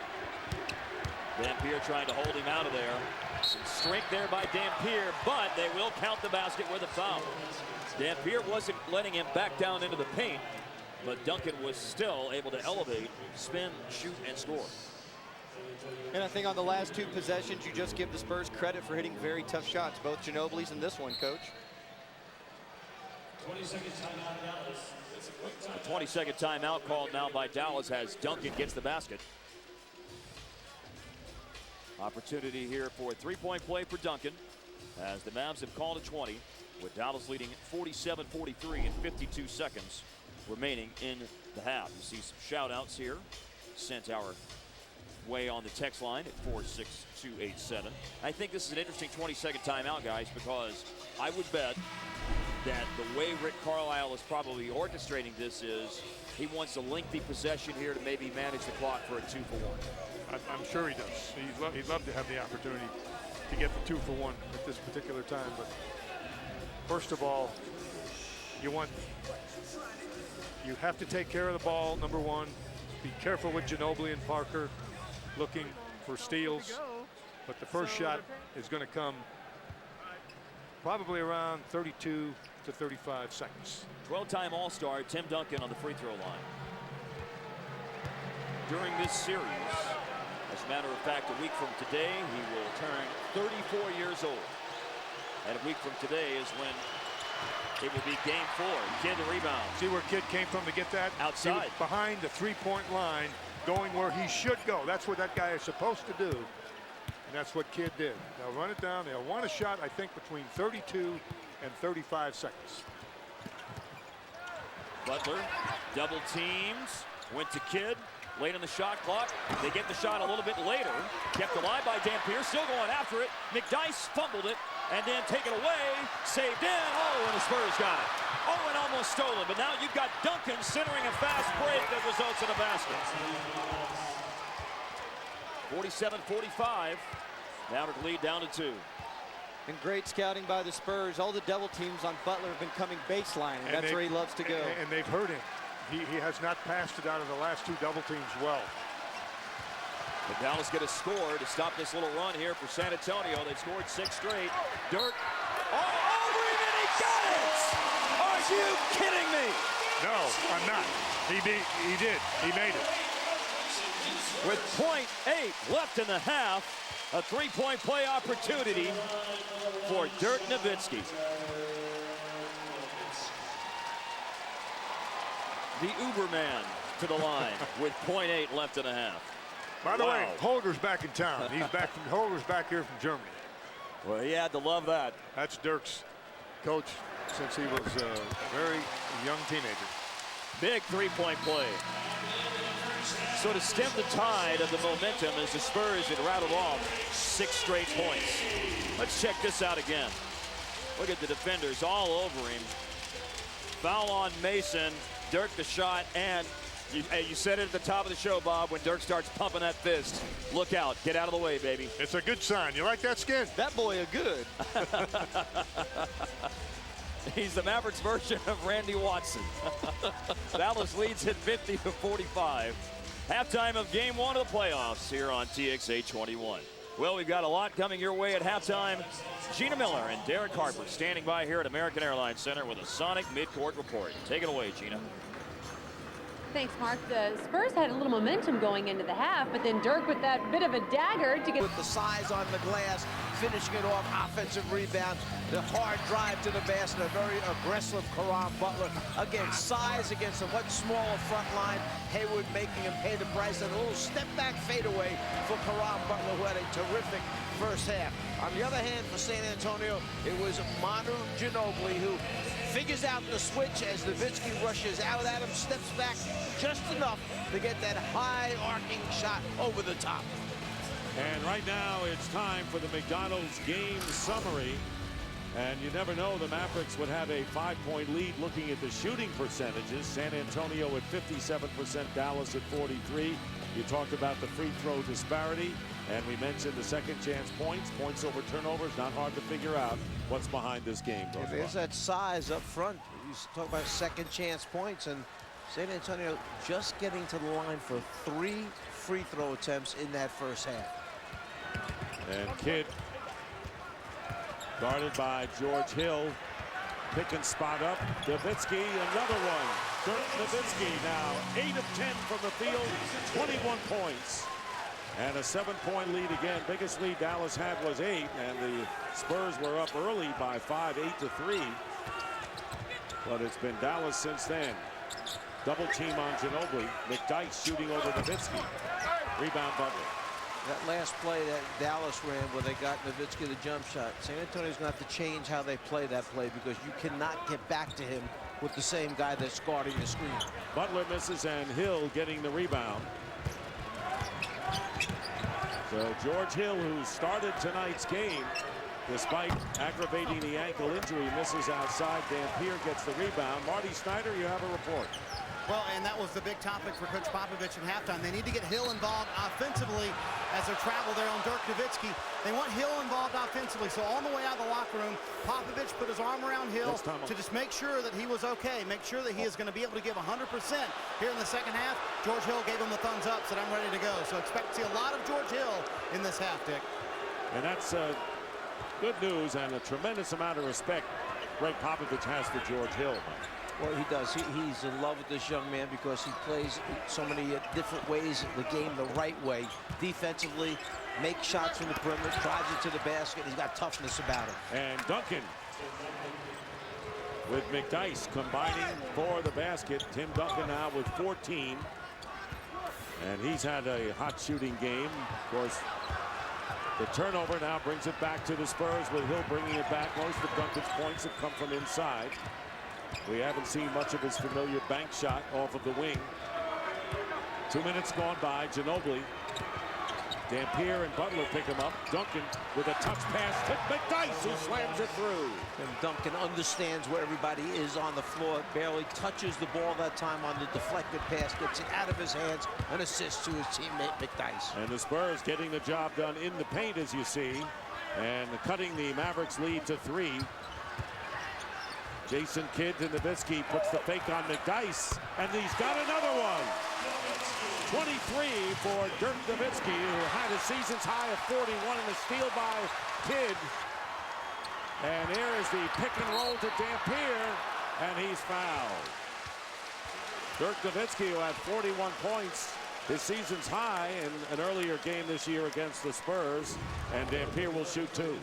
Dampier trying to hold him out of there. Some strength there by Dampier, but they will count the basket with a foul. Dampier wasn't letting him back down into the paint, but Duncan was still able to elevate, spin, shoot, and score. And I think on the last 2 possessions, you just give the Spurs credit for hitting very tough shots, both Ginobili's and this one, Coach. 20-second timeout, Dallas. A 20-second timeout called now by Dallas as Duncan gets the basket. Opportunity here for a 3-point play for Duncan as the Mavs have called a 20 with Dallas leading 47-43 and 52 seconds remaining in the half. You see some shout outs here sent our way on the text line at 46287. I think this is an interesting 20-second timeout, guys, because I would bet that the way Rick Carlisle is probably orchestrating this is he wants a lengthy possession here to maybe manage the clock for a 2-for-1. I'm sure he does. He'd love to have the opportunity to get the 2-for-1 at this particular time. But first of all, you have to take care of the ball, number one. Be careful with Ginobili and Parker looking for steals. But the first shot is going to come probably around 32 to 35 seconds. 12-time All-Star Tim Duncan on the free throw line. During this series, as a matter of fact, a week from today, he will turn 34 years old. And a week from today is when it will be game 4. Kidd the rebound. See where Kidd came from to get that? Outside. He was behind the 3-point line, going where he should go. That's what that guy is supposed to do. And that's what Kidd did. They'll run it down. They'll want a shot, I think, between 32 and 35 seconds. Butler double teams, went to Kidd. Late on the shot clock. They get the shot a little bit later. Kept alive by Dampier, still going after it. McDyess fumbled it and then taken away. Saved in. Oh, and the Spurs got it. Oh, and almost stolen. But now you've got Duncan centering a fast break that results in a basket. 47-45. Maverick lead down to 2. And great scouting by the Spurs. All the double teams on Butler have been coming baseline, and that's where he loves to go. And they've hurt him. He has not passed it out of the last 2 double teams well. But Dallas get a score to stop this little run here for San Antonio. They've scored 6 straight. Dirk. Oh, over him, and he got it! Are you kidding me? No, I'm not. He did. He made it. With .8 left in the half, a 3-point play opportunity for Dirk Nowitzki. The Uberman to the line with .8 left in the half. By the way, Holger's back in town. He's back from Holger's back here from Germany. Well, he had to love that. That's Dirk's coach since he was a very young teenager. Big three-point play. So to stem the tide of the momentum as the Spurs had rattled off 6 straight points. Let's check this out again. Look at the defenders all over him. Foul on Mason. Dirk the shot, and you said it at the top of the show, Bob, when Dirk starts pumping that fist. Look out. Get out of the way, baby. It's a good sign. You like that skin? That boy a good. He's the Mavericks version of Randy Watson. Dallas leads at 50-45. Halftime of game 1 of the playoffs here on TXA 21. Well, we've got a lot coming your way at halftime. Gina Miller and Derek Harper standing by here at American Airlines Center with a Sonic midcourt report. Take it away, Gina. Thanks, Mark. The Spurs had a little momentum going into the half, but then Dirk with that bit of a dagger to get... With the size on the glass, finishing it off, offensive rebounds, the hard drive to the basket, a very aggressive Caron Butler. Again, size against a much smaller front line. Hayward making him pay the price, and a little step-back fadeaway for Caron Butler, who had a terrific first half. On the other hand, for San Antonio, it was Manu Ginobili who figures out the switch as Nowitzki rushes out at him, steps back just enough to get that high arcing shot over the top. And right now it's time for the McDonald's game summary. And you never know, the Mavericks would have a 5-point lead looking at the shooting percentages. San Antonio at 57%, Dallas at 43%. You talked about the free throw disparity, and we mentioned the second chance points over turnovers. Not hard to figure out what's behind this game. There's that size up front. You talk about second chance points, and San Antonio just getting to the line for 3 free throw attempts in that first half. And Kidd guarded by George Hill. Pick and spot up. Nowitzki, another one. Dirk Nowitzki now 8 of 10 from the field, 21 points. And a 7-point lead again. Biggest lead Dallas had was 8, and the Spurs were up early by 5, 8-3. But it's been Dallas since then. Double team on Ginobili. McDyess shooting over Nowitzki. Rebound Butler. That last play that Dallas ran where they got Nowitzki the jump shot, San Antonio's going to have to change how they play that play because you cannot get back to him with the same guy that's guarding the screen. Butler misses and Hill getting the rebound. So George Hill, who started tonight's game, despite aggravating the ankle injury, misses outside. Dampier gets the rebound. Marty Snyder, you have a report. Well, and that was the big topic for Coach Popovich at halftime. They need to get Hill involved offensively as they travel there on Dirk Nowitzki. They want Hill involved offensively. So on the way out of the locker room, Popovich put his arm around Hill to just make sure that he was okay, make sure that he is going to be able to give 100% here in the second half. George Hill gave him the thumbs up, said I'm ready to go. So expect to see a lot of George Hill in this half, Dick. And that's good news and a tremendous amount of respect Greg Popovich has for George Hill. Well, he does. He's in love with this young man because he plays so many different ways the game the right way. Defensively, makes shots from the perimeter, drives it to the basket. He's got toughness about him. And Duncan with McDyess combining for the basket. Tim Duncan now with 14. And he's had a hot shooting game. Of course, the turnover now brings it back to the Spurs with Hill bringing it back. Most of Duncan's points have come from inside. We haven't seen much of his familiar bank shot off of the wing. 2 minutes gone by. Ginobili, Dampier and Butler pick him up. Duncan with a touch pass to McDyess, who slams it through. And Duncan understands where everybody is on the floor. Barely touches the ball that time on the deflected pass. Gets it out of his hands. An assist to his teammate McDyess. And the Spurs getting the job done in the paint, as you see. And cutting the Mavericks lead to 3. Jason Kidd to Nowitzki, puts the fake on McDyess, and he's got another one. 23 for Dirk Nowitzki, who had a season's high of 41 and a steal by Kidd. And there is the pick and roll to Dampier, and he's fouled. Dirk Nowitzki, who had 41 points, his season's high in an earlier game this year against the Spurs, and Dampier will shoot 2.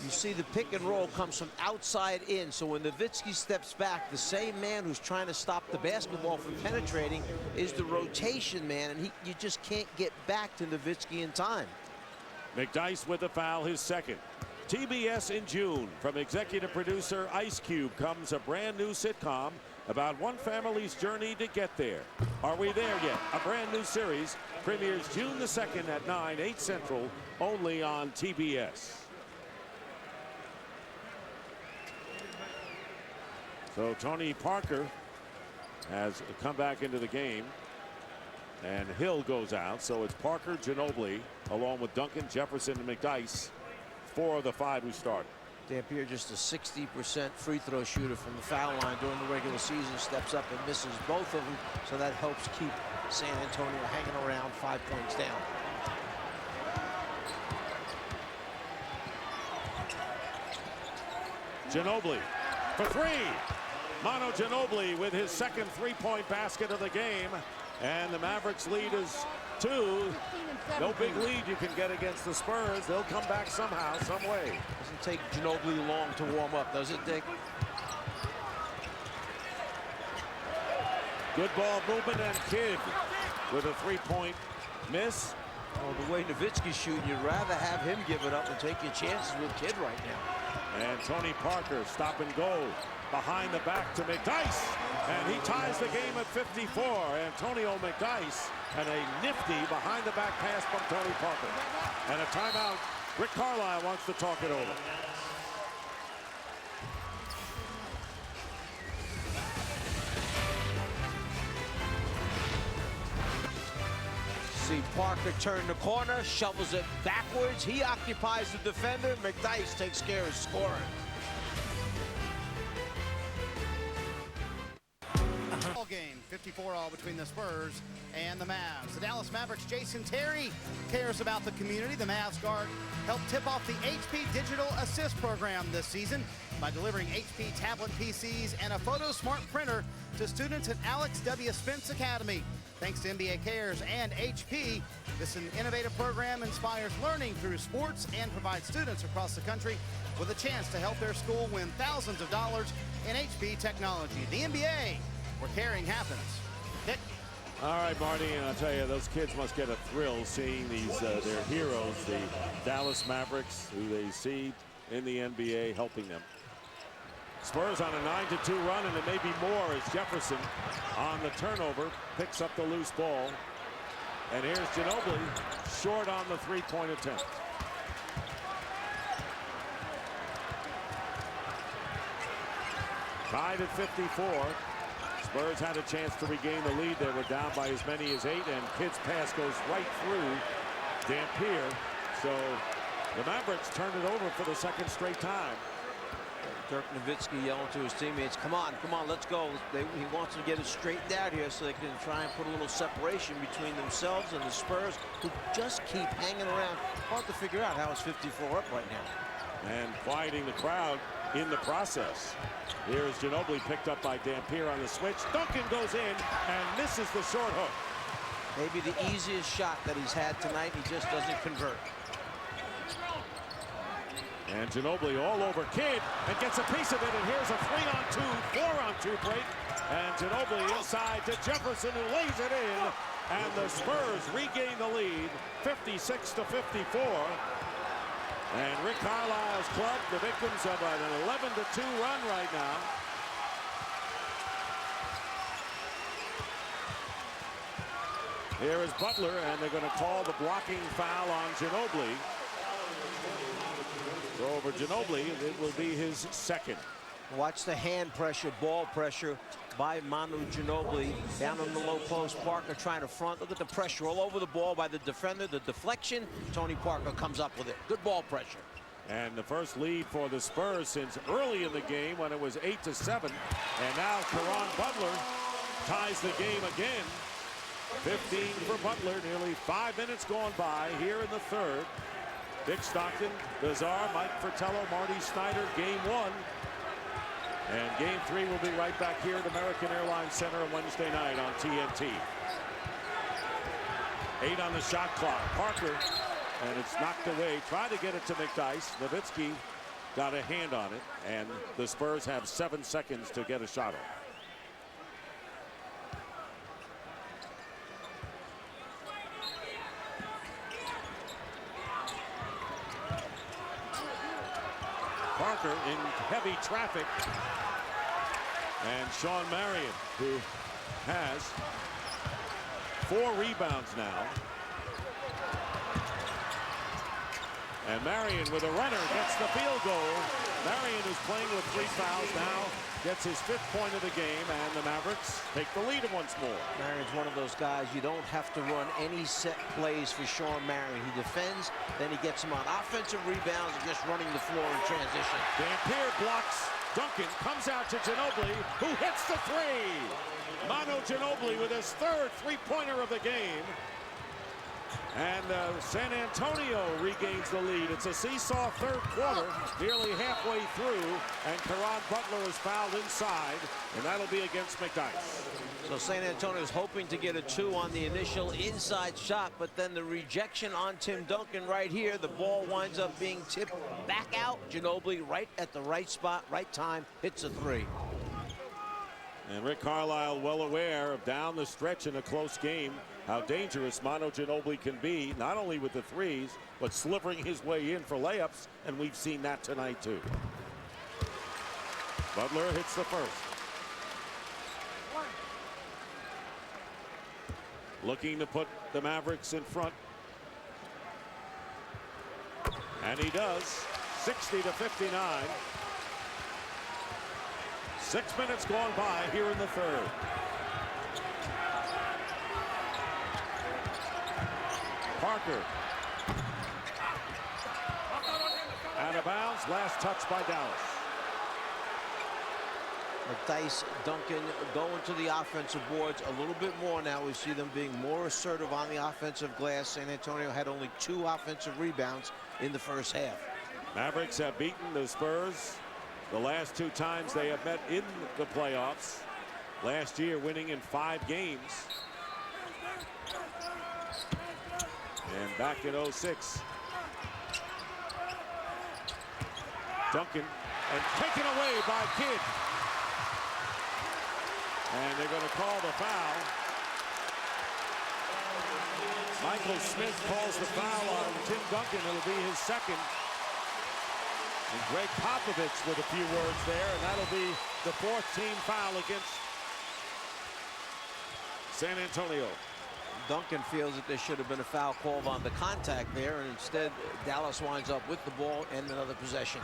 You see the pick and roll comes from outside in. So when Nowitzki steps back, the same man who's trying to stop the basketball from penetrating is the rotation man, and you just can't get back to Nowitzki in time. McDyess with the foul, his second. TBS in June. From executive producer Ice Cube comes a brand new sitcom about one family's journey to get there. Are we there yet? A brand new series premieres June the 2nd at 9, 8 Central, only on TBS. So Tony Parker has come back into the game, and Hill goes out. So it's Parker, Ginobili, along with Duncan, Jefferson, and McDyess, 4 of the 5 who started. Dampier, just a 60% free throw shooter from the foul line during the regular season, steps up and misses both of them, so that helps keep San Antonio hanging around 5 points down. Ginobili for 3. Manu Ginobili with his second three-point basket of the game, and the Mavericks lead is 2. No big lead you can get against the Spurs. They'll come back somehow, some way. Doesn't take Ginobili long to warm up, does it, Dick? Good ball movement, and Kidd with a three-point miss. Oh, the way Nowitzki's shooting, you'd rather have him give it up and take your chances with Kidd right now. And Tony Parker stop and go behind the back to McDyess, and he ties the game at 54. Antonio McDyess, and a nifty behind the back pass from Tony Parker. And a timeout. Rick Carlisle wants to talk it over. See Parker turn the corner, shovels it backwards. He occupies the defender. McDyess takes care of scoring. Ball game, 54-all between the Spurs and the Mavs. The Dallas Mavericks' Jason Terry cares about the community. The Mavs guard helped tip off the HP Digital Assist program this season by delivering HP tablet PCs and a Photo Smart printer to students at Alex W. Spence Academy. Thanks to NBA Cares and HP, this innovative program inspires learning through sports and provides students across the country with a chance to help their school win thousands of dollars in HP technology. The NBA, where caring happens. Nick? All right, Marty, and I'll tell you, those kids must get a thrill seeing these their heroes, the Dallas Mavericks, who they see in the NBA, helping them. Spurs on a 9-2 run, and it may be more as Jefferson on the turnover picks up the loose ball. And here's Ginobili short on the three-point attempt. Tied at 54. Spurs had a chance to regain the lead. They were down by as many as 8, and Kidd's pass goes right through Dampier. So the Mavericks turned it over for the second straight time. Dirk Nowitzki yelling to his teammates, come on, let's go. He wants to get it straightened out here so they can try and put a little separation between themselves and the Spurs, who just keep hanging around. Hard to figure out how it's 54 up right now. And quieting the crowd in the process. Here's Ginobili picked up by Dampier on the switch. Duncan goes in and misses the short hook. Maybe the easiest shot that he's had tonight. He just doesn't convert. And Ginobili all over Kidd and gets a piece of it, and here's a 3-on-2, 4-on-2 break. And Ginobili inside to Jefferson, who lays it in, and the Spurs regain the lead, 56-54. And Rick Carlisle's club, the victims of an 11-2 run right now. Here is Butler, and they're going to call the blocking foul on Ginobili. So over Ginobili, it will be his second. Watch the hand pressure, ball pressure by Manu Ginobili down on the low post. Parker trying to front. Look at the pressure all over the ball by the defender. The deflection. Tony Parker comes up with it. Good ball pressure. And the first lead for the Spurs since early in the game when it was 8-7. And now Caron Butler ties the game again. 15 for Butler. Nearly 5 minutes gone by here in the third. Dick Stockton, Bizarre, Mike Fratello, Marty Snyder, game 1. And game 3 will be right back here at American Airlines Center on Wednesday night on TNT. 8 on the shot clock. Parker, and it's knocked away. Try to get it to McDyess. Nowitzki got a hand on it, and the Spurs have 7 seconds to get a shot off. Parker in heavy traffic, and Sean Marion, who has 4 rebounds now. And Marion with a runner gets the field goal. Marion, who's playing with 3 fouls now, gets his 5th point of the game, and the Mavericks take the lead once more. Marion's one of those guys you don't have to run any set plays for Sean Marion. He defends, then he gets him on offensive rebounds and just running the floor in transition. Dampier blocks. Duncan comes out to Ginobili, who hits the 3. Manu Ginobili with his 3rd three-pointer of the game. And San Antonio regains the lead. It's a seesaw 3rd quarter, nearly halfway through, and Caron Butler is fouled inside, and that'll be against McDyess. So San Antonio's hoping to get a 2 on the initial inside shot, but then the rejection on Tim Duncan right here. The ball winds up being tipped back out. Ginobili right at the right spot, right time, hits a 3. And Rick Carlisle well aware of down the stretch in a close game how dangerous Manu Ginobili can be, not only with the 3s, but slivering his way in for layups, and we've seen that tonight too. Butler hits the 1st. Looking to put the Mavericks in front. And he does, 60-59. 6 minutes gone by here in the 3rd. Parker. Out of bounds, last touch by Dallas. McDyess, Duncan going to the offensive boards a little bit more now. We see them being more assertive on the offensive glass. San Antonio had only 2 offensive rebounds in the first half. Mavericks have beaten the Spurs the last 2 times they have met in the playoffs. Last year winning in 5 games. And back in 06. Duncan, and taken away by Kidd. And they're going to call the foul. Michael Smith calls the foul on Tim Duncan. It'll be his 2nd. And Greg Popovich with a few words there, and that'll be the 4th team foul against San Antonio. Duncan feels that there should have been a foul called on the contact there, and instead Dallas winds up with the ball and another possession.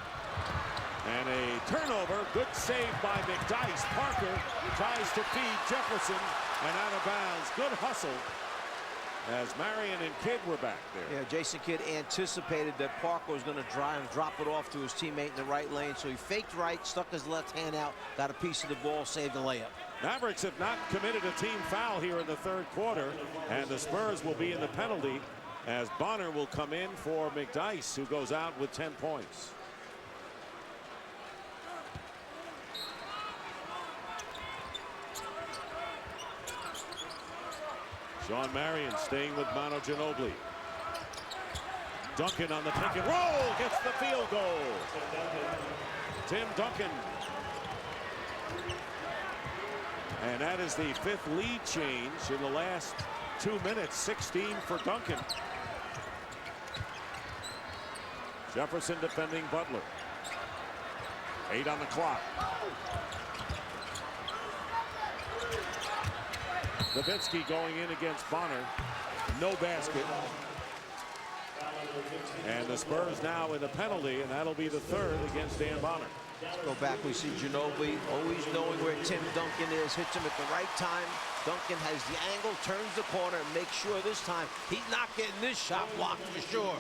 And a turnover, good save by McDyess. Parker tries to feed Jefferson, and out of bounds. Good hustle as Marion and Kidd were back there. Yeah, Jason Kidd anticipated that Parker was going to try and drop it off to his teammate in the right lane, so he faked right, stuck his left hand out, got a piece of the ball, saved the layup. Mavericks have not committed a team foul here in the 3rd quarter, and the Spurs will be in the penalty as Bonner will come in for McDyess, who goes out with 10 points. Sean Marion staying with Manu Ginobili. Duncan on the pick and roll, gets the field goal. Tim Duncan. And that is the 5th lead change in the last 2 minutes. 16 for Duncan. Jefferson defending Butler. 8 on the clock. Nowitzki going in against Bonner. No basket. And the Spurs now in the penalty, and that'll be the 3rd against Dan Bonner. Go back, we see Ginobili always knowing where Tim Duncan is, hits him at the right time. Duncan has the angle, turns the corner, and makes sure this time he's not getting this shot blocked for sure.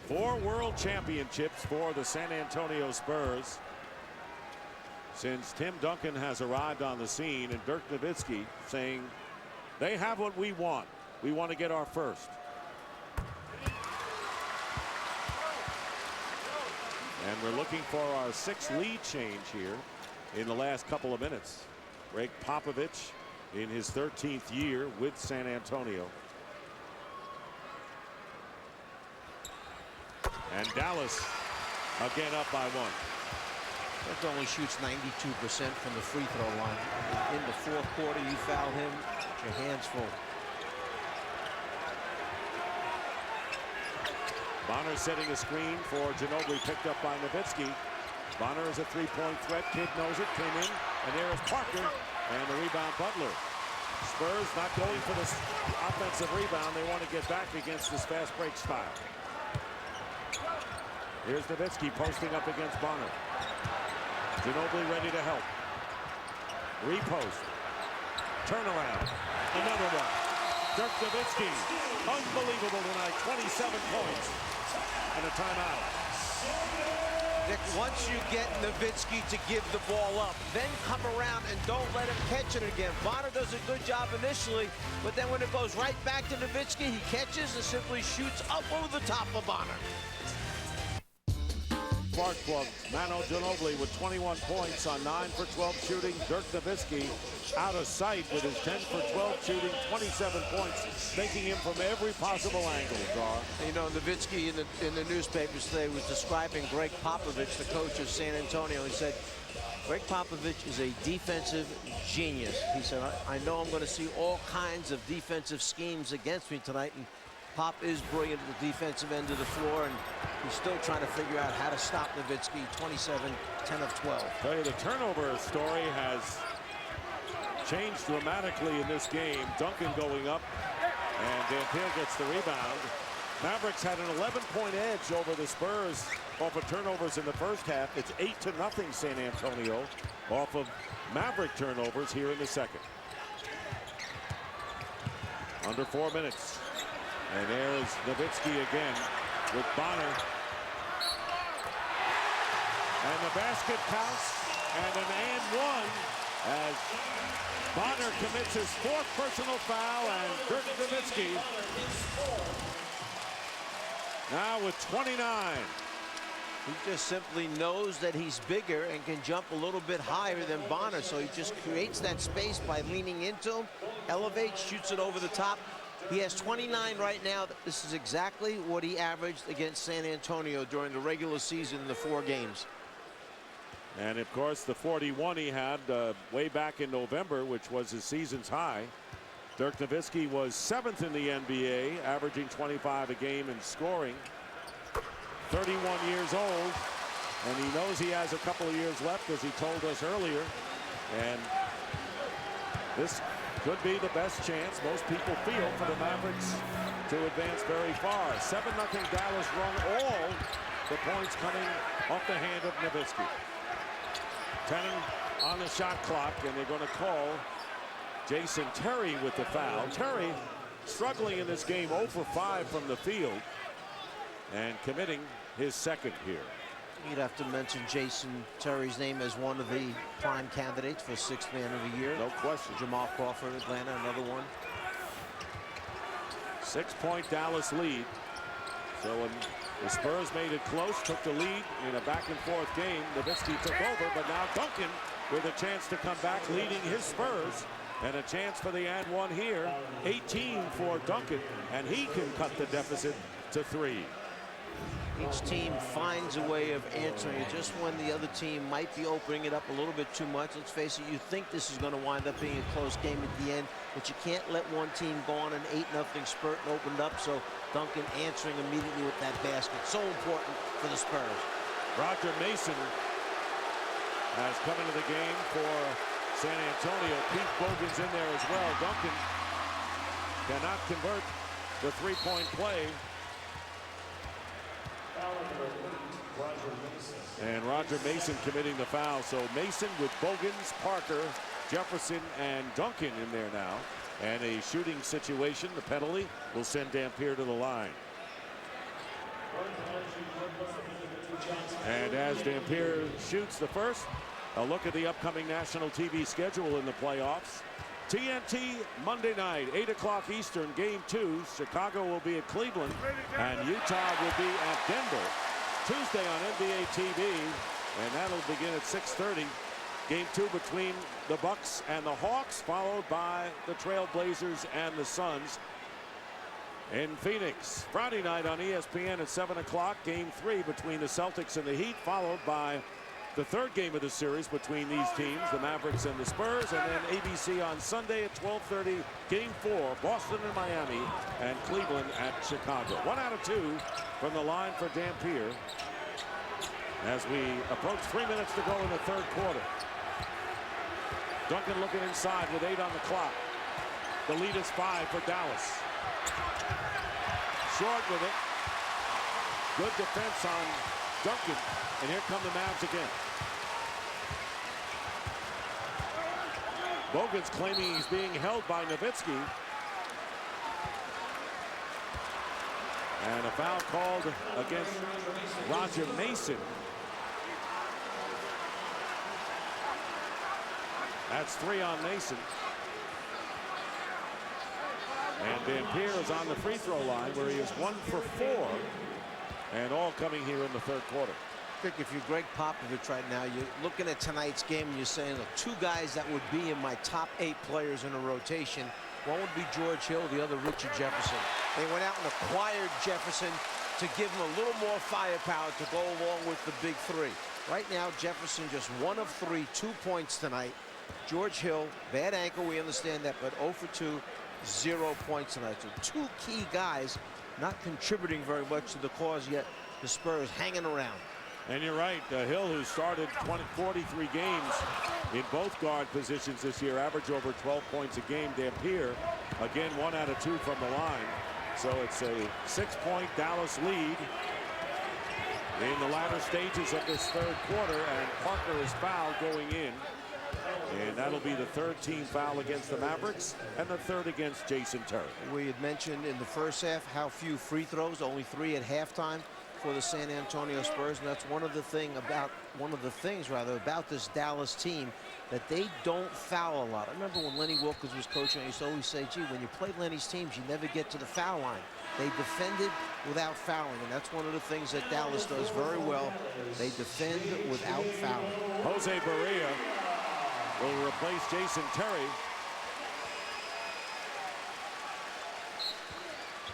4 world championships for the San Antonio Spurs since Tim Duncan has arrived on the scene, and Dirk Nowitzki saying they have what we want. We want to get our 1st. And we're looking for our 6th lead change here in the last couple of minutes. Greg Popovich in his 13th year with San Antonio. And Dallas again up by 1. Dirk only shoots 92% from the free throw line. In the fourth quarter, you foul him, your hands full. Bonner setting a screen for Ginobili, picked up by Nowitzki. Bonner is a three-point threat. Kidd knows it, came in, and there is Parker, and the rebound Butler. Spurs not going for this offensive rebound. They want to get back against this fast break style. Here's Nowitzki posting up against Bonner. Ginobili ready to help. Repost. Turnaround. Another one. Dirk Nowitzki. Unbelievable tonight. 27 points. And a timeout. Nick, once you get Nowitzki to give the ball up, then come around and don't let him catch it again. Bonner does a good job initially, but then when it goes right back to Nowitzki, he catches and simply shoots up over the top of Bonner. Spark Plug, Manu Ginobili with 21 points on 9 for 12 shooting. Dirk Nowitzki out of sight with his 10 for 12 shooting, 27 points, making him from every possible angle, Gar. You know, Nowitzki in the newspapers today was describing Greg Popovich, the coach of San Antonio. He said, Greg Popovich is a defensive genius. He said, I know I'm going to see all kinds of defensive schemes against me tonight. And Pop is brilliant at the defensive end of the floor, and he's still trying to figure out how to stop Nowitzki. 27, 10 of 12. Tell you, the turnover story has changed dramatically in this game. Duncan going up, and Dampier gets the rebound. Mavericks had an 11-point edge over the Spurs off of turnovers in the first half. It's 8-0 San Antonio off of Maverick turnovers here in the second. Under 4 minutes. And there's Nowitzki again with Bonner. And the basket counts, and an and one as Bonner commits his 4th personal foul, and Dirk Nowitzki now with 29. He just simply knows that he's bigger and can jump a little bit higher than Bonner, so he just creates that space by leaning into him, elevates, shoots it over the top. He has 29 right now. This is exactly what he averaged against San Antonio during the regular season in the 4 games. And of course, the 41 he had way back in November, which was his season's high. Dirk Nowitzki was 7th in the NBA, averaging 25 a game in scoring. 31 years old, and he knows he has a couple of years left, as he told us earlier. And this could be the best chance most people feel for the Mavericks to advance very far. 7-0 Dallas run, all the points coming off the hand of Nowitzki. 10 on the shot clock, and they're going to call Jason Terry with the foul. Terry struggling in this game, 0 for 5 from the field, and committing his 2nd here. You'd have to mention Jason Terry's name as one of the prime candidates for 6th man of the year. No question. Jamal Crawford, Atlanta, another one. 6-point Dallas lead. So when the Spurs made it close, took the lead in a back-and-forth game, Nowitzki took over, but now Duncan with a chance to come back, leading his Spurs, and a chance for the and one here. 18 for Duncan, and he can cut the deficit to 3. Each team finds a way of answering it just when the other team might be opening it up a little bit too much. Let's face it, you think this is going to wind up being a close game at the end, but you can't let one team go on an 8-0 spurt and open it up. So Duncan answering immediately with that basket. So important for the Spurs. Roger Mason has come into the game for San Antonio. Keith Bogan's in there as well. Duncan cannot convert the 3-point play. And Roger Mason committing the foul. So Mason with Bogans, Parker, Jefferson, and Duncan in there now. And a shooting situation, the penalty, will send Dampier to the line. And as Dampier shoots the first, a look at the upcoming national TV schedule in the playoffs. TNT Monday night, 8 o'clock Eastern, Game 2. Chicago will be at Cleveland, and Utah will be at Denver. Tuesday on NBA TV, and that'll begin at 6:30. Game 2 between the Bucks and the Hawks, followed by the Trail Blazers and the Suns. in Phoenix. Friday night on ESPN at 7 o'clock. Game 3 between the Celtics and the Heat, followed by the third game of the series between these teams, the Mavericks and the Spurs, and then ABC on Sunday at 12:30, Game 4, Boston and Miami, and Cleveland at Chicago. 1 out of 2 from the line for Dampier as we approach 3 minutes to go in the third quarter. Duncan looking inside with 8 on the clock. The lead is 5 for Dallas. Short with it. Good defense on Duncan, and here come the Mavs again. Bogan's claiming he's being held by Nowitzki. And a foul called against Roger Mason. That's 3 on Mason. And Dampier is on the free throw line where he is 1 for 4. And all coming here in the third quarter. I think if you're Greg Popovich right now, you're looking at tonight's game and you're saying, look, 2 guys that would be in my top 8 players in a rotation. One would be George Hill, the other Richard Jefferson. They went out and acquired Jefferson to give him a little more firepower to go along with the big 3. Right now, Jefferson just 1 of 3, 2 points tonight. George Hill, bad ankle, we understand that, but 0 for 2, 0 points tonight. So 2 key guys not contributing very much to the cause, yet the Spurs hanging around. And you're right, Hill, who started 43 games in both guard positions this year, average over 12 points a game. Dampier, again, 1 out of 2 from the line. So it's a 6-point Dallas lead in the latter stages of this third quarter, and Parker is fouled going in. And that'll be the 3rd team foul against the Mavericks and the 3rd against Jason Terry. We had mentioned in the first half how few free throws, only 3 at halftime for the San Antonio Spurs, and that's one of the things about this Dallas team, that they don't foul a lot. I remember when Lenny Wilkins was coaching, I used to always say, gee, when you play Lenny's teams, you never get to the foul line. They defended without fouling, and that's one of the things that Dallas does very well. They defend without fouling. Jose Barria will replace Jason Terry.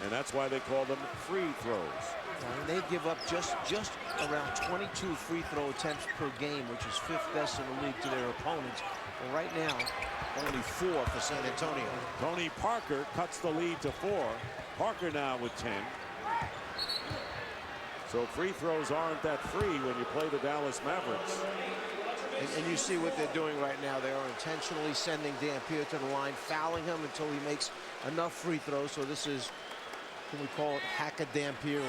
And that's why they call them free throws. And they give up just around 22 free throw attempts per game, which is 5th best in the league to their opponents. But right now, only 4 for San Antonio. Tony Parker cuts the lead to 4. Parker now with 10. So free throws aren't that free when you play the Dallas Mavericks. And you see what they're doing right now. They are intentionally sending Dampier to the line, fouling him until he makes enough free throws. So this is, can we call it hack a Dampier?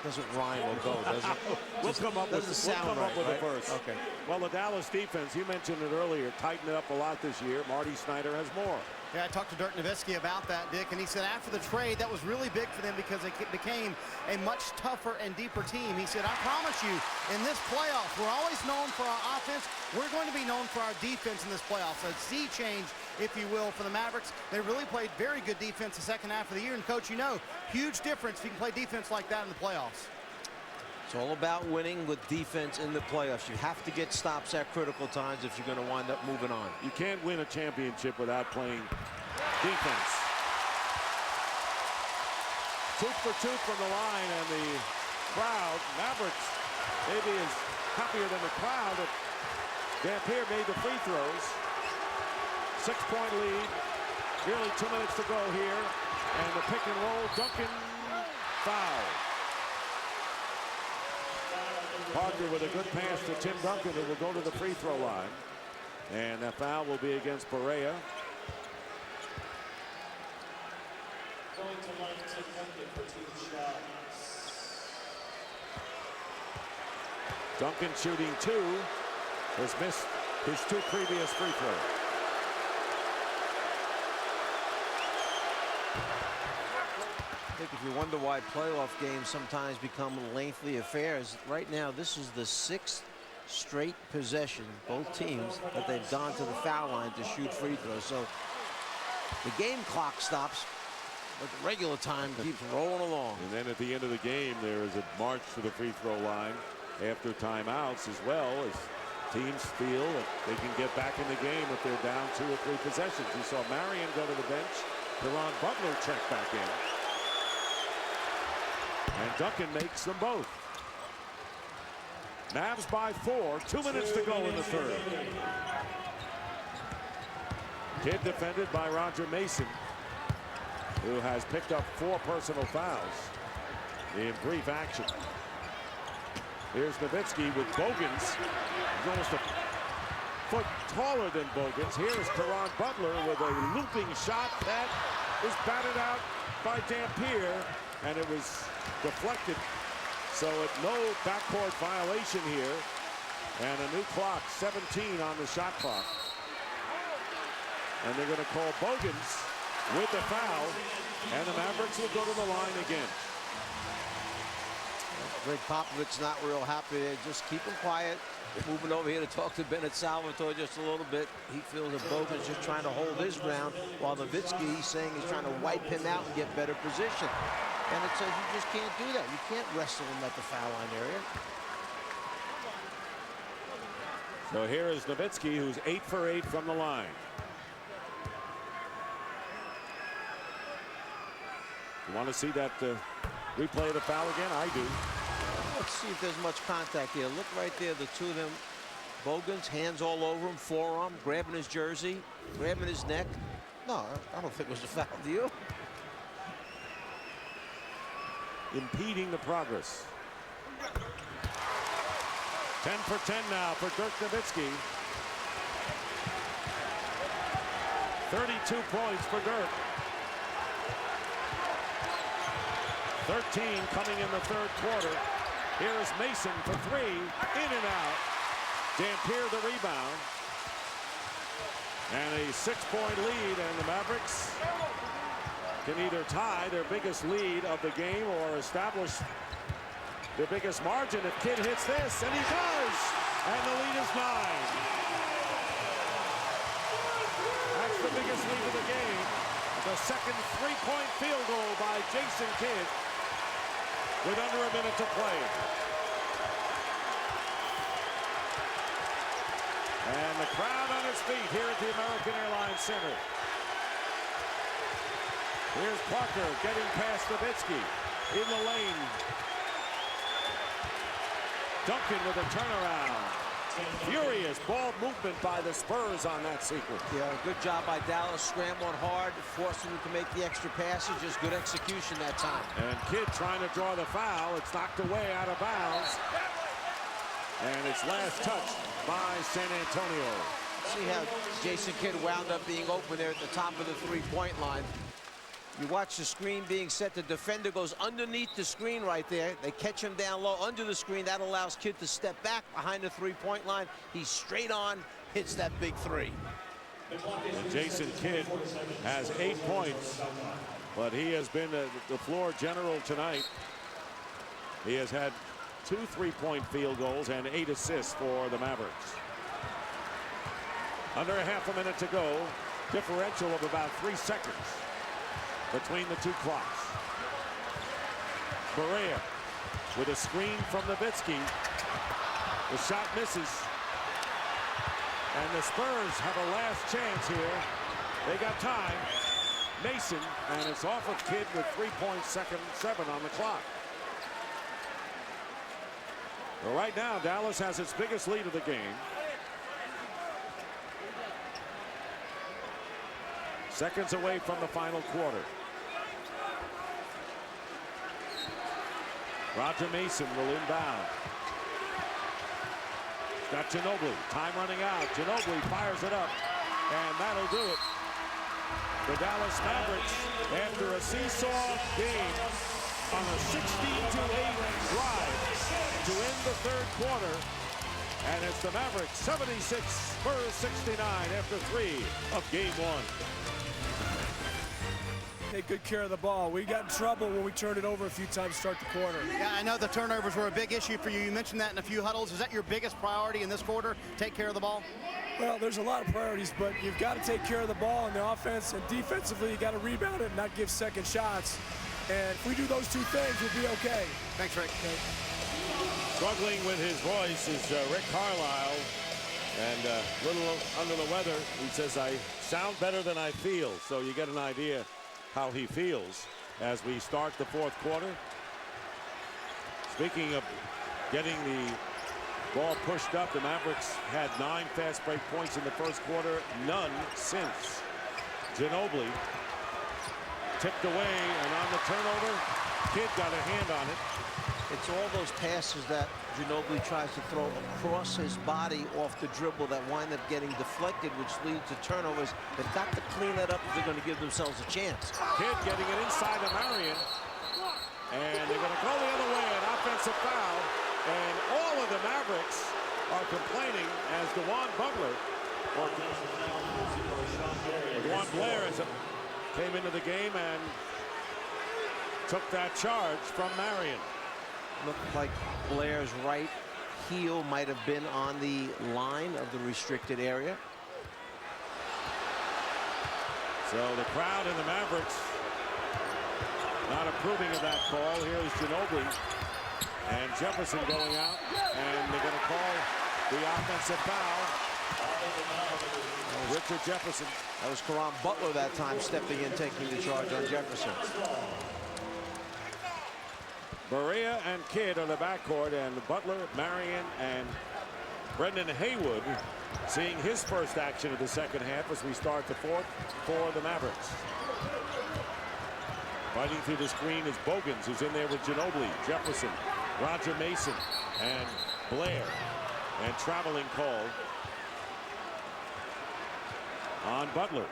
Doesn't rhyme or go, does it? We'll come up with a verse. Okay. Well, the Dallas defense, you mentioned it earlier, tightened it up a lot this year. Marty Snyder has more. Yeah, I talked to Dirk Nowitzki about that, Dick, and he said after the trade, that was really big for them because they became a much tougher and deeper team. He said, I promise you, in this playoffs, we're always known for our offense. We're going to be known for our defense in this playoffs. So a sea change, if you will, for the Mavericks. They really played very good defense the second half of the year. And, Coach, you know, huge difference if you can play defense like that in the playoffs. It's all about winning with defense in the playoffs. You have to get stops at critical times if you're going to wind up moving on. You can't win a championship without playing defense. Tooth for tooth from the line, and the crowd, Mavericks, maybe is happier than the crowd that Dampier made the free throws. 6-point lead. Nearly 2 minutes to go here. And the pick and roll, Duncan foul. Parker with a good pass to Tim Duncan, who will go to the free throw line. And that foul will be against Barria. Duncan shooting 2, has missed his 2 previous free throws. I think if you wonder why playoff games sometimes become lengthy affairs, right now this is the 6th straight possession, both teams, that they've gone to the foul line to shoot free throws. So the game clock stops, but the regular time keeps rolling along. And then at the end of the game, there is a march to the free throw line after timeouts, as well as teams feel that they can get back in the game if they're down 2 or 3 possessions. You saw Marion go to the bench. Deron Butler checked back in. And Duncan makes them both. Mavs by 4, 2 minutes to go in the third. Kidd defended by Roger Mason, who has picked up 4 personal fouls in brief action. Here's Nowitzki with Bogans. He's almost a foot taller than Bogans. Here is Caron Butler with a looping shot that is batted out by Dampier, and it was deflected. So no backcourt violation here, and a new clock, 17 on the shot clock. And they're going to call Bogans with the foul, and the Mavericks will go to the line again. Greg Popovich not real happy. Just keep him quiet. Moving over here to talk to Bennett Salvatore just a little bit. He feels that Bogan's just trying to hold his ground, while Nowitzki, he's saying he's trying to wipe him out and get better position. And it says you just can't do that. You can't wrestle him at the foul line area. So here is Nowitzki, who's 8 for 8 from the line. You want to see that replay of the foul again? I do. Let's see if there's much contact here. Look right there, the two of them. Bogans, hands all over him, forearm, grabbing his jersey, grabbing his neck. No, I don't think it was a foul, do you? Impeding the progress. 10 for 10 now for Dirk Nowitzki. 32 points for Dirk. 13 coming in the third quarter. Here is Mason for 3, in and out. Dampier the rebound. And a 6-point lead, and the Mavericks can either tie their biggest lead of the game or establish their biggest margin if Kidd hits this, and he does! And the lead is 9. That's the biggest lead of the game. The second 3-point field goal by Jason Kidd with under a minute to play. And the crowd on its feet here at the American Airlines Center. Here's Parker getting past Nowitzki in the lane. Duncan with a turnaround. Furious ball movement by the Spurs on that sequence. Yeah, good job by Dallas, scrambling hard, forcing him to make the extra passes. Just good execution that time. And Kidd trying to draw the foul. It's knocked away out of bounds. And it's last touched by San Antonio. See how Jason Kidd wound up being open there at the top of the three-point line. You watch the screen being set. The defender goes underneath the screen right there. They catch him down low under the screen. That allows Kidd to step back behind the three-point line. He's straight on, hits that big three. And Jason Kidd has 8 points, but he has been the floor general tonight. He has had 2 3-point field goals and 8 assists for the Mavericks. Under a half a minute to go. Differential of about 3 seconds between the two clocks. Berea with a screen from Nowitzki. The shot misses. And the Spurs have a last chance here. They got time. Mason, and it's off of Kidd with 3.7 on the clock. Well, right now, Dallas has its biggest lead of the game. Seconds away from the final quarter. Roger Mason will inbound. Got Ginobili. Time running out. Ginobili fires it up, and that'll do it. The Dallas Mavericks, after a seesaw game on a 16-8 drive to end the third quarter, and it's the Mavericks 76, Spurs 69 after 3 of game 1. Take good care of the ball. We got in trouble when we turned it over a few times to start the quarter. Yeah, I know the turnovers were a big issue for you. You mentioned that in a few huddles. Is that your biggest priority in this quarter? Take care of the ball? Well, there's a lot of priorities, but you've got to take care of the ball in the offense, and defensively, you got to rebound it and not give second shots. And if we do those 2 things, we'll be okay. Thanks, Rick. Okay. Struggling with his voice is Rick Carlisle, and a little under the weather. He says, I sound better than I feel, so you get an idea how he feels as we start the fourth quarter. Speaking of getting the ball pushed up, the Mavericks had 9 fast break points in the first quarter, none since. Ginobili tipped away, and on the turnover, Kidd got a hand on it. It's all those passes that Ginobili tries to throw across his body off the dribble that wind up getting deflected, which leads to turnovers. They've got to clean that up if they're going to give themselves a chance. Kidd getting it inside to Marion, and they're going to go the other way, an offensive foul, and all of the Mavericks are complaining as DeJuan Butler, or DeJuan Blair came into the game and took that charge from Marion. Looked like Blair's right heel might have been on the line of the restricted area. So the crowd and the Mavericks not approving of that call. Here's Ginobili and Jefferson going out, and they're going to call the offensive foul. Richard Jefferson. That was Caron Butler that time stepping in, taking the charge on Jefferson. Berea and Kidd on the backcourt, and Butler, Marion, and Brendan Haywood seeing his first action of the second half as we start the fourth for the Mavericks. Fighting through the screen is Bogans, who's in there with Ginobili, Jefferson, Roger Mason, and Blair. And traveling call on Butler.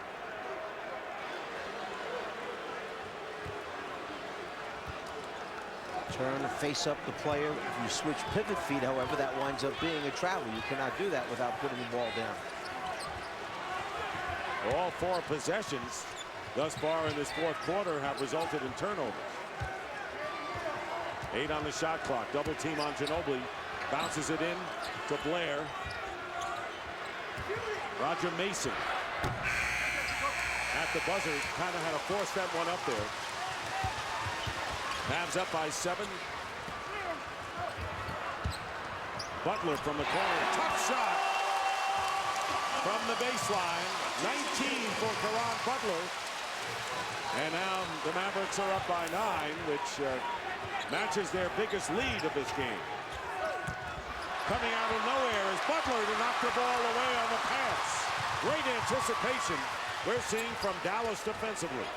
Turn and face up the player. If you switch pivot feet, however, that winds up being a travel. You cannot do that without putting the ball down. All 4 possessions thus far in this fourth quarter have resulted in turnovers. 8 on the shot clock. Double team on Ginobili. Bounces it in to Blair. Roger Mason at the buzzer. Kind of had to force that one up there. Mavs up by 7. Butler from the corner. Tough shot from the baseline. 19 for Caron Butler. And now the Mavericks are up by 9, which matches their biggest lead of this game. Coming out of nowhere is Butler to knock the ball away on the pass. Great anticipation we're seeing from Dallas defensively.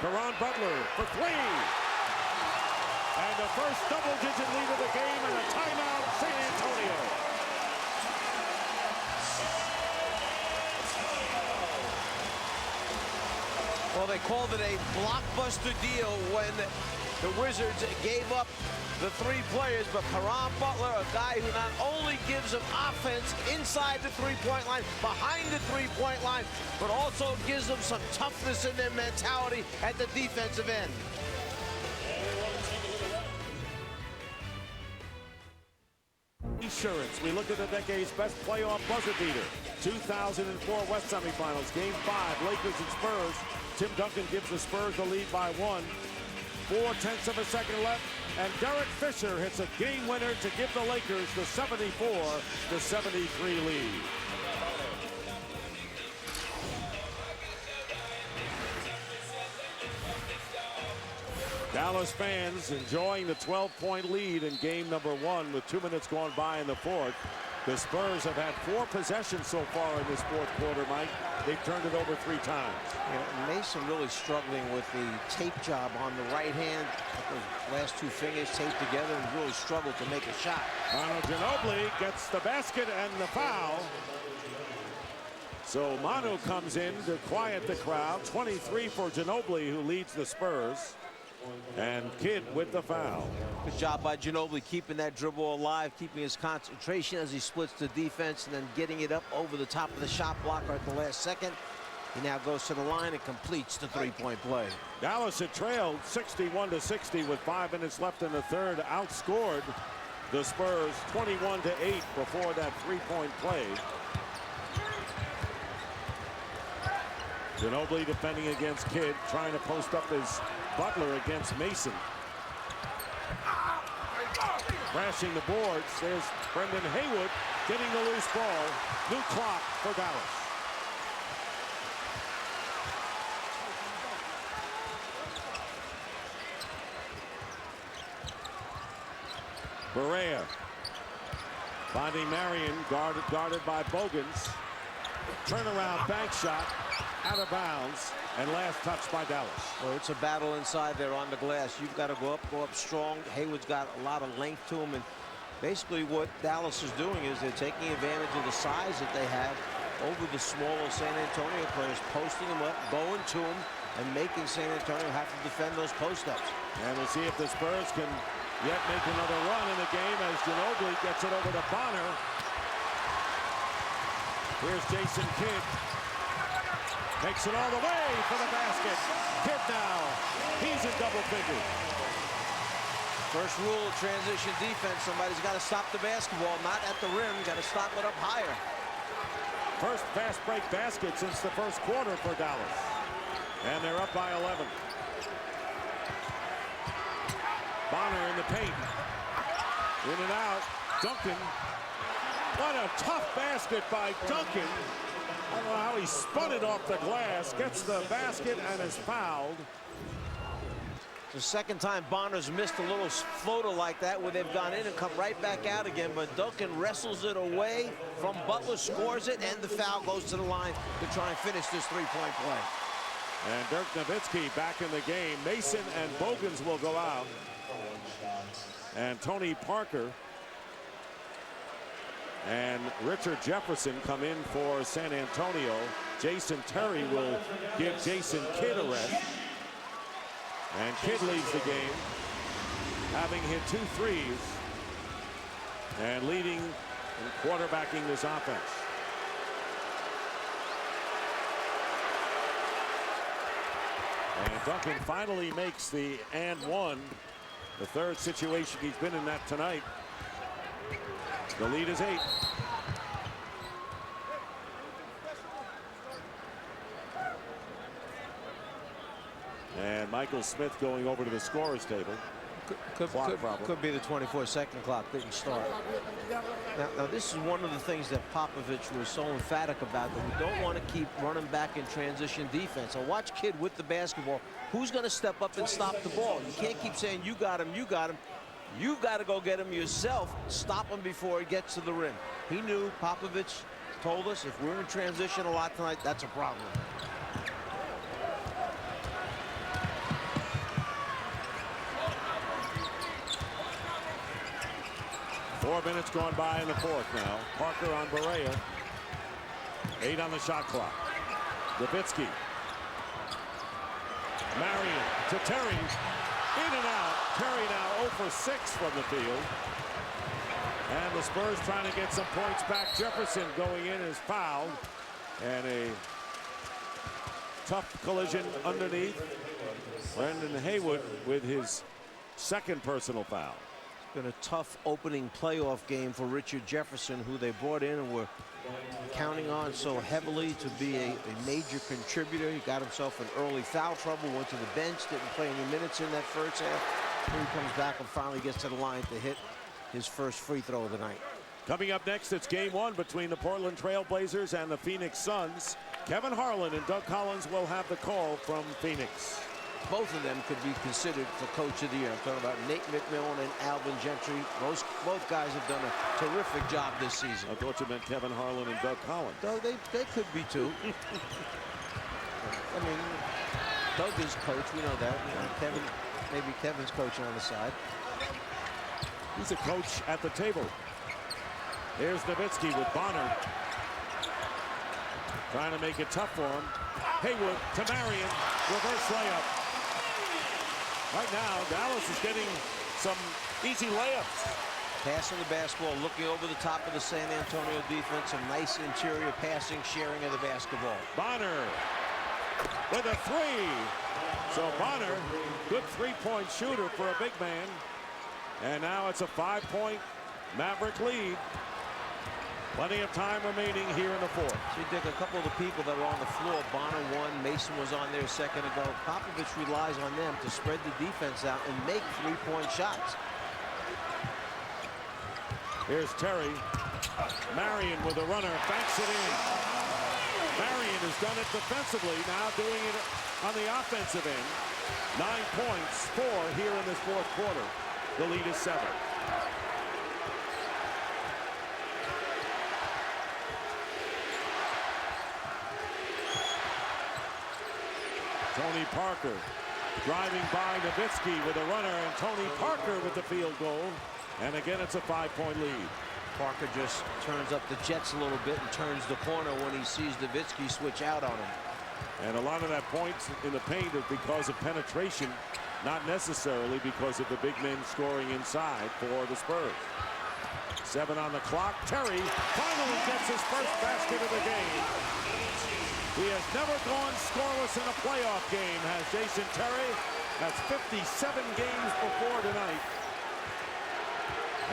Caron Butler for 3. And the first double-digit lead of the game, and a timeout, San Antonio. Well, they called it a blockbuster deal when the Wizards gave up the 3 players, but Caron Butler, a guy who not only gives them offense inside the three-point line, behind the three-point line, but also gives them some toughness in their mentality at the defensive end. Insurance. We look at the decade's best playoff buzzer beater. 2004 West Semifinals, Game 5, Lakers and Spurs. Tim Duncan gives the Spurs the lead by 1. 4/10 of a second left, and Derek Fisher hits a game winner to give the Lakers the 74-73 lead. Dallas fans enjoying the 12-point lead in game number 1 with 2 minutes gone by in the fourth. The Spurs have had 4 possessions so far in this fourth quarter, Mike. They've turned it over 3 times. Yeah, Mason really struggling with the tape job on the right hand. Those last 2 fingers taped together and really struggled to make a shot. Manu Ginobili gets the basket and the foul. So Manu comes in to quiet the crowd. 23 for Ginobili, who leads the Spurs. And Kidd with the foul. Good job by Ginobili keeping that dribble alive, keeping his concentration as he splits the defense and then getting it up over the top of the shot blocker at the last second. He now goes to the line and completes the 3-point play. Dallas had trailed 61-60 with 5 minutes left in the third. Outscored the Spurs 21-8 before that 3-point play. Ginobili defending against Kidd, trying to post up his Butler against Mason. Crashing the boards. There's Brendan Haywood getting the loose ball. New clock for Dallas. Berea finding Marion, guarded by Bogans. Turnaround bank shot out of bounds, and last touch by Dallas. Well, it's a battle inside there on the glass. You've got to go up strong. Hayward's got a lot of length to him, and basically what Dallas is doing is they're taking advantage of the size that they have over the smaller San Antonio players, posting them up, going to them, and making San Antonio have to defend those post-ups. And we'll see if the Spurs can yet make another run in the game as Ginobili gets it over to Bonner. Here's Jason Kidd. Takes it all the way for the basket. Kidd now. He's in double figures. First rule of transition defense, somebody's got to stop the basketball, not at the rim. Got to stop it up higher. First fast break basket since the first quarter for Dallas. And they're up by 11. Bonner in the paint. In and out. Duncan. What a tough basket by Duncan. I don't know how he spun it off the glass. Gets the basket and is fouled. It's the second time Bonner's missed a little floater like that where they've gone in and come right back out again. But Duncan wrestles it away from Butler, scores it, and the foul goes to the line to try and finish this three-point play. And Dirk Nowitzki back in the game. Mason and Bogans will go out. And Tony Parker and Richard Jefferson come in for San Antonio. Jason Terry will give Jason Kidd a rest. And Kidd leaves the game, having hit 2 threes and leading and quarterbacking this offense. And Duncan finally makes the and one. The third situation he's been in that tonight. The lead is 8. And Michael Smith going over to the scorer's table. Could be the 24-second clock didn't start. Now this is one of the things that Popovich was so emphatic about, that we don't want to keep running back in transition defense. So watch Kidd with the basketball. Who's going to step up and stop the ball? You can't keep saying you got him, you got him. You've got to go get him yourself. Stop him before he gets to the rim. He knew, Popovich told us, if we're in transition a lot tonight, that's a problem. Four minutes gone by in the fourth now. Parker on Berea. 8 on the shot clock. Nowitzki. Marion to Terry. In and out. Terry now 0 for 6 from the field. And the Spurs trying to get some points back. Jefferson going in is fouled. And a tough collision underneath. Brendan Haywood with his second personal foul. Been a tough opening playoff game for Richard Jefferson, who they brought in and were counting on so heavily to be a major contributor. He got himself in early foul trouble, went to the bench, didn't play any minutes in that first half. Here he comes back and finally gets to the line to hit his first free throw of the night. Coming up next, it's game 1 between the Portland Trail Blazers and the Phoenix Suns. Kevin Harlan and Doug Collins will have the call from Phoenix. Both of them could be considered for Coach of the Year. I'm talking about Nate McMillan and Alvin Gentry. Both guys have done a terrific job this season. I thought you meant Kevin Harlan and Doug Collins. Doug, they could be too. I mean, Doug is coach, we know that. You know, Kevin, maybe Kevin's coaching on the side. He's a coach at the table. Here's Nowitzki with Bonner. Trying to make it tough for him. Haywood to Marion. Reverse layup. Right now, Dallas is getting some easy layups. Passing the basketball, looking over the top of the San Antonio defense. A nice interior passing, sharing of the basketball. Bonner with a 3. So Bonner, good 3-point shooter for a big man. And now it's a 5-point Maverick lead. Plenty of time remaining here in the fourth. So you think a couple of the people that were on the floor, Bonner won, Mason was on there a second ago. Popovich relies on them to spread the defense out and make 3-point shots. Here's Terry. Marion with a runner, banks it in. Marion has done it defensively, now doing it on the offensive end. 9 points, 4 here in this fourth quarter. The lead is 7. Tony Parker driving by Nowitzki with a runner, and Tony Parker with the field goal. And again, it's a 5-point lead. Parker just turns up the jets a little bit and turns the corner when he sees Nowitzki switch out on him. And a lot of that points in the paint is because of penetration, not necessarily because of the big men scoring inside for the Spurs. 7 on the clock. Terry finally gets his first basket of the game. He has never gone scoreless in a playoff game, has Jason Terry. That's 57 games before tonight.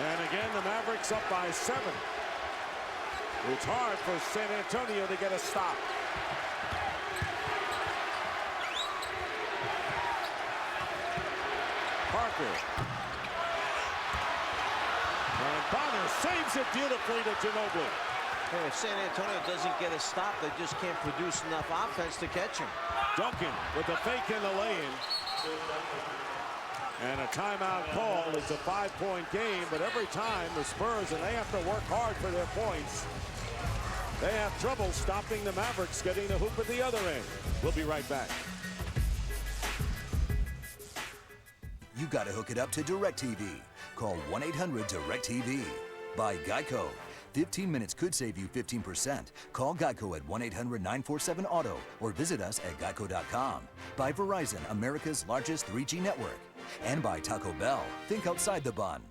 And again, the Mavericks up by 7. It's hard for San Antonio to get a stop. Parker. And Bonner saves it beautifully to Ginobili. Hey, if San Antonio doesn't get a stop, they just can't produce enough offense to catch him. Duncan with the fake and the lay-in. And a timeout call. It's a 5-point game, but every time the Spurs, and they have to work hard for their points, they have trouble stopping the Mavericks getting the hoop at the other end. We'll be right back. You got to hook it up to DirecTV. Call 1-800-DirecTV. By Geico. 15 minutes could save you 15%. Call Geico at 1-800-947-AUTO or visit us at geico.com. By Verizon, America's largest 3G network. And by Taco Bell. Think outside the bun.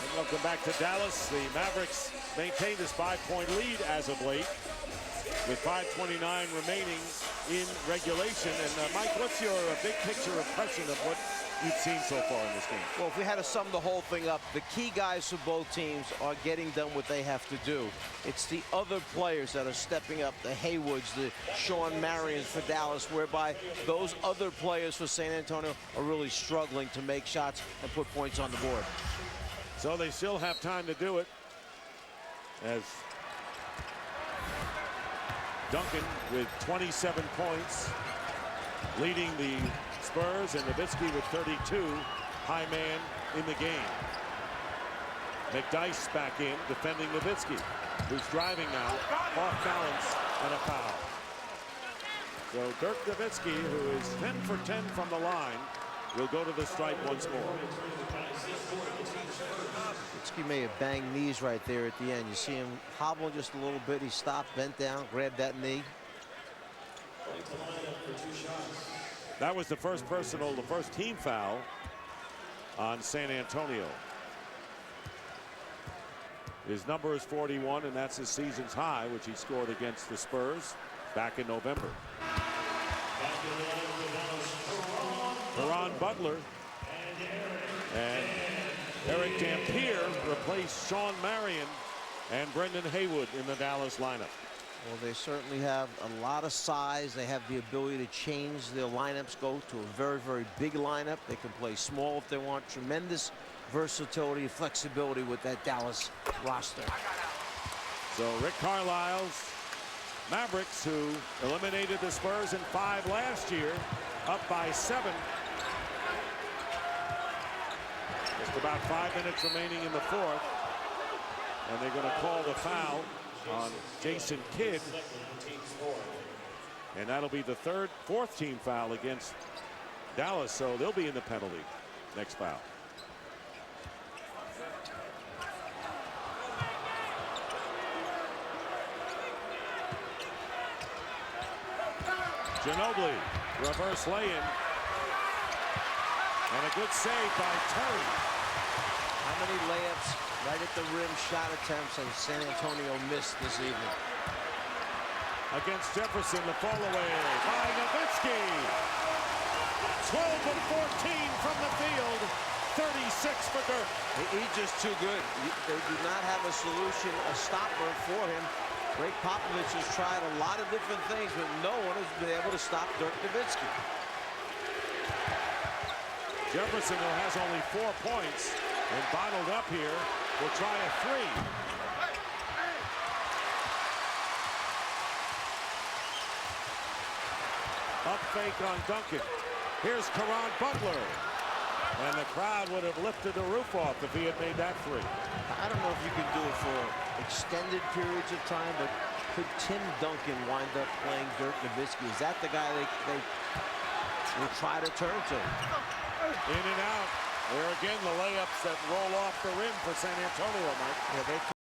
And welcome back to Dallas. The Mavericks maintain this 5-point lead as of late, with 5:29 remaining in regulation. And Mike, what's your big picture impression of what you've seen so far in this game? Well, if we had to sum the whole thing up, the key guys for both teams are getting done what they have to do. It's the other players that are stepping up, the Haywoods, the Sean Marions for Dallas, whereby those other players for San Antonio are really struggling to make shots and put points on the board. So they still have time to do it, as Duncan with 27 points, leading the Spurs, and Nowitzki with 32, high man in the game. McDyess back in, defending Nowitzki, who's driving now, off balance, and a foul. So Dirk Nowitzki, who is 10 for 10 from the line, will go to the stripe once more. Nowitzki may have banged knees right there at the end. You see him hobble just a little bit. He stopped, bent down, grabbed that knee. That was the first personal, the first team foul on San Antonio. His number is 41, and that's his season's high, which he scored against the Spurs back in November. Caron Butler and Eric Dampier replaced Sean Marion and Brendan Haywood in the Dallas lineup. Well, they certainly have a lot of size. They have the ability to change their lineups, go to a very, very big lineup. They can play small if they want. Tremendous versatility and flexibility with that Dallas roster. So Rick Carlisle's Mavericks, who eliminated the Spurs in 5 last year, up by 7. Just about 5 minutes remaining in the fourth. And they're going to call the foul on Jason Kidd, and that'll be the fourth team foul against Dallas, so they'll be in the penalty next foul. Ginobili, reverse lay-in, and a good save by Terry. How many layups right at the rim shot attempts has San Antonio missed this evening? Against Jefferson, the fall away by Nowitzki. 12 of 14 from the field, 36 for Dirk. He's just too good. They do not have a solution, a stopper for him. Greg Popovich has tried a lot of different things, but no one has been able to stop Dirk Nowitzki. Jefferson, who has only 4 points and bottled up here, will try a 3. Up fake on Duncan. Here's Caron Butler. And the crowd would have lifted the roof off if he had made that 3. I don't know if you can do it for extended periods of time, but Could Tim Duncan wind up playing Dirk Nowitzki? Is that the guy they will try to turn to? In and out. There again, the layups that roll off the rim for San Antonio, Mike. Yeah, they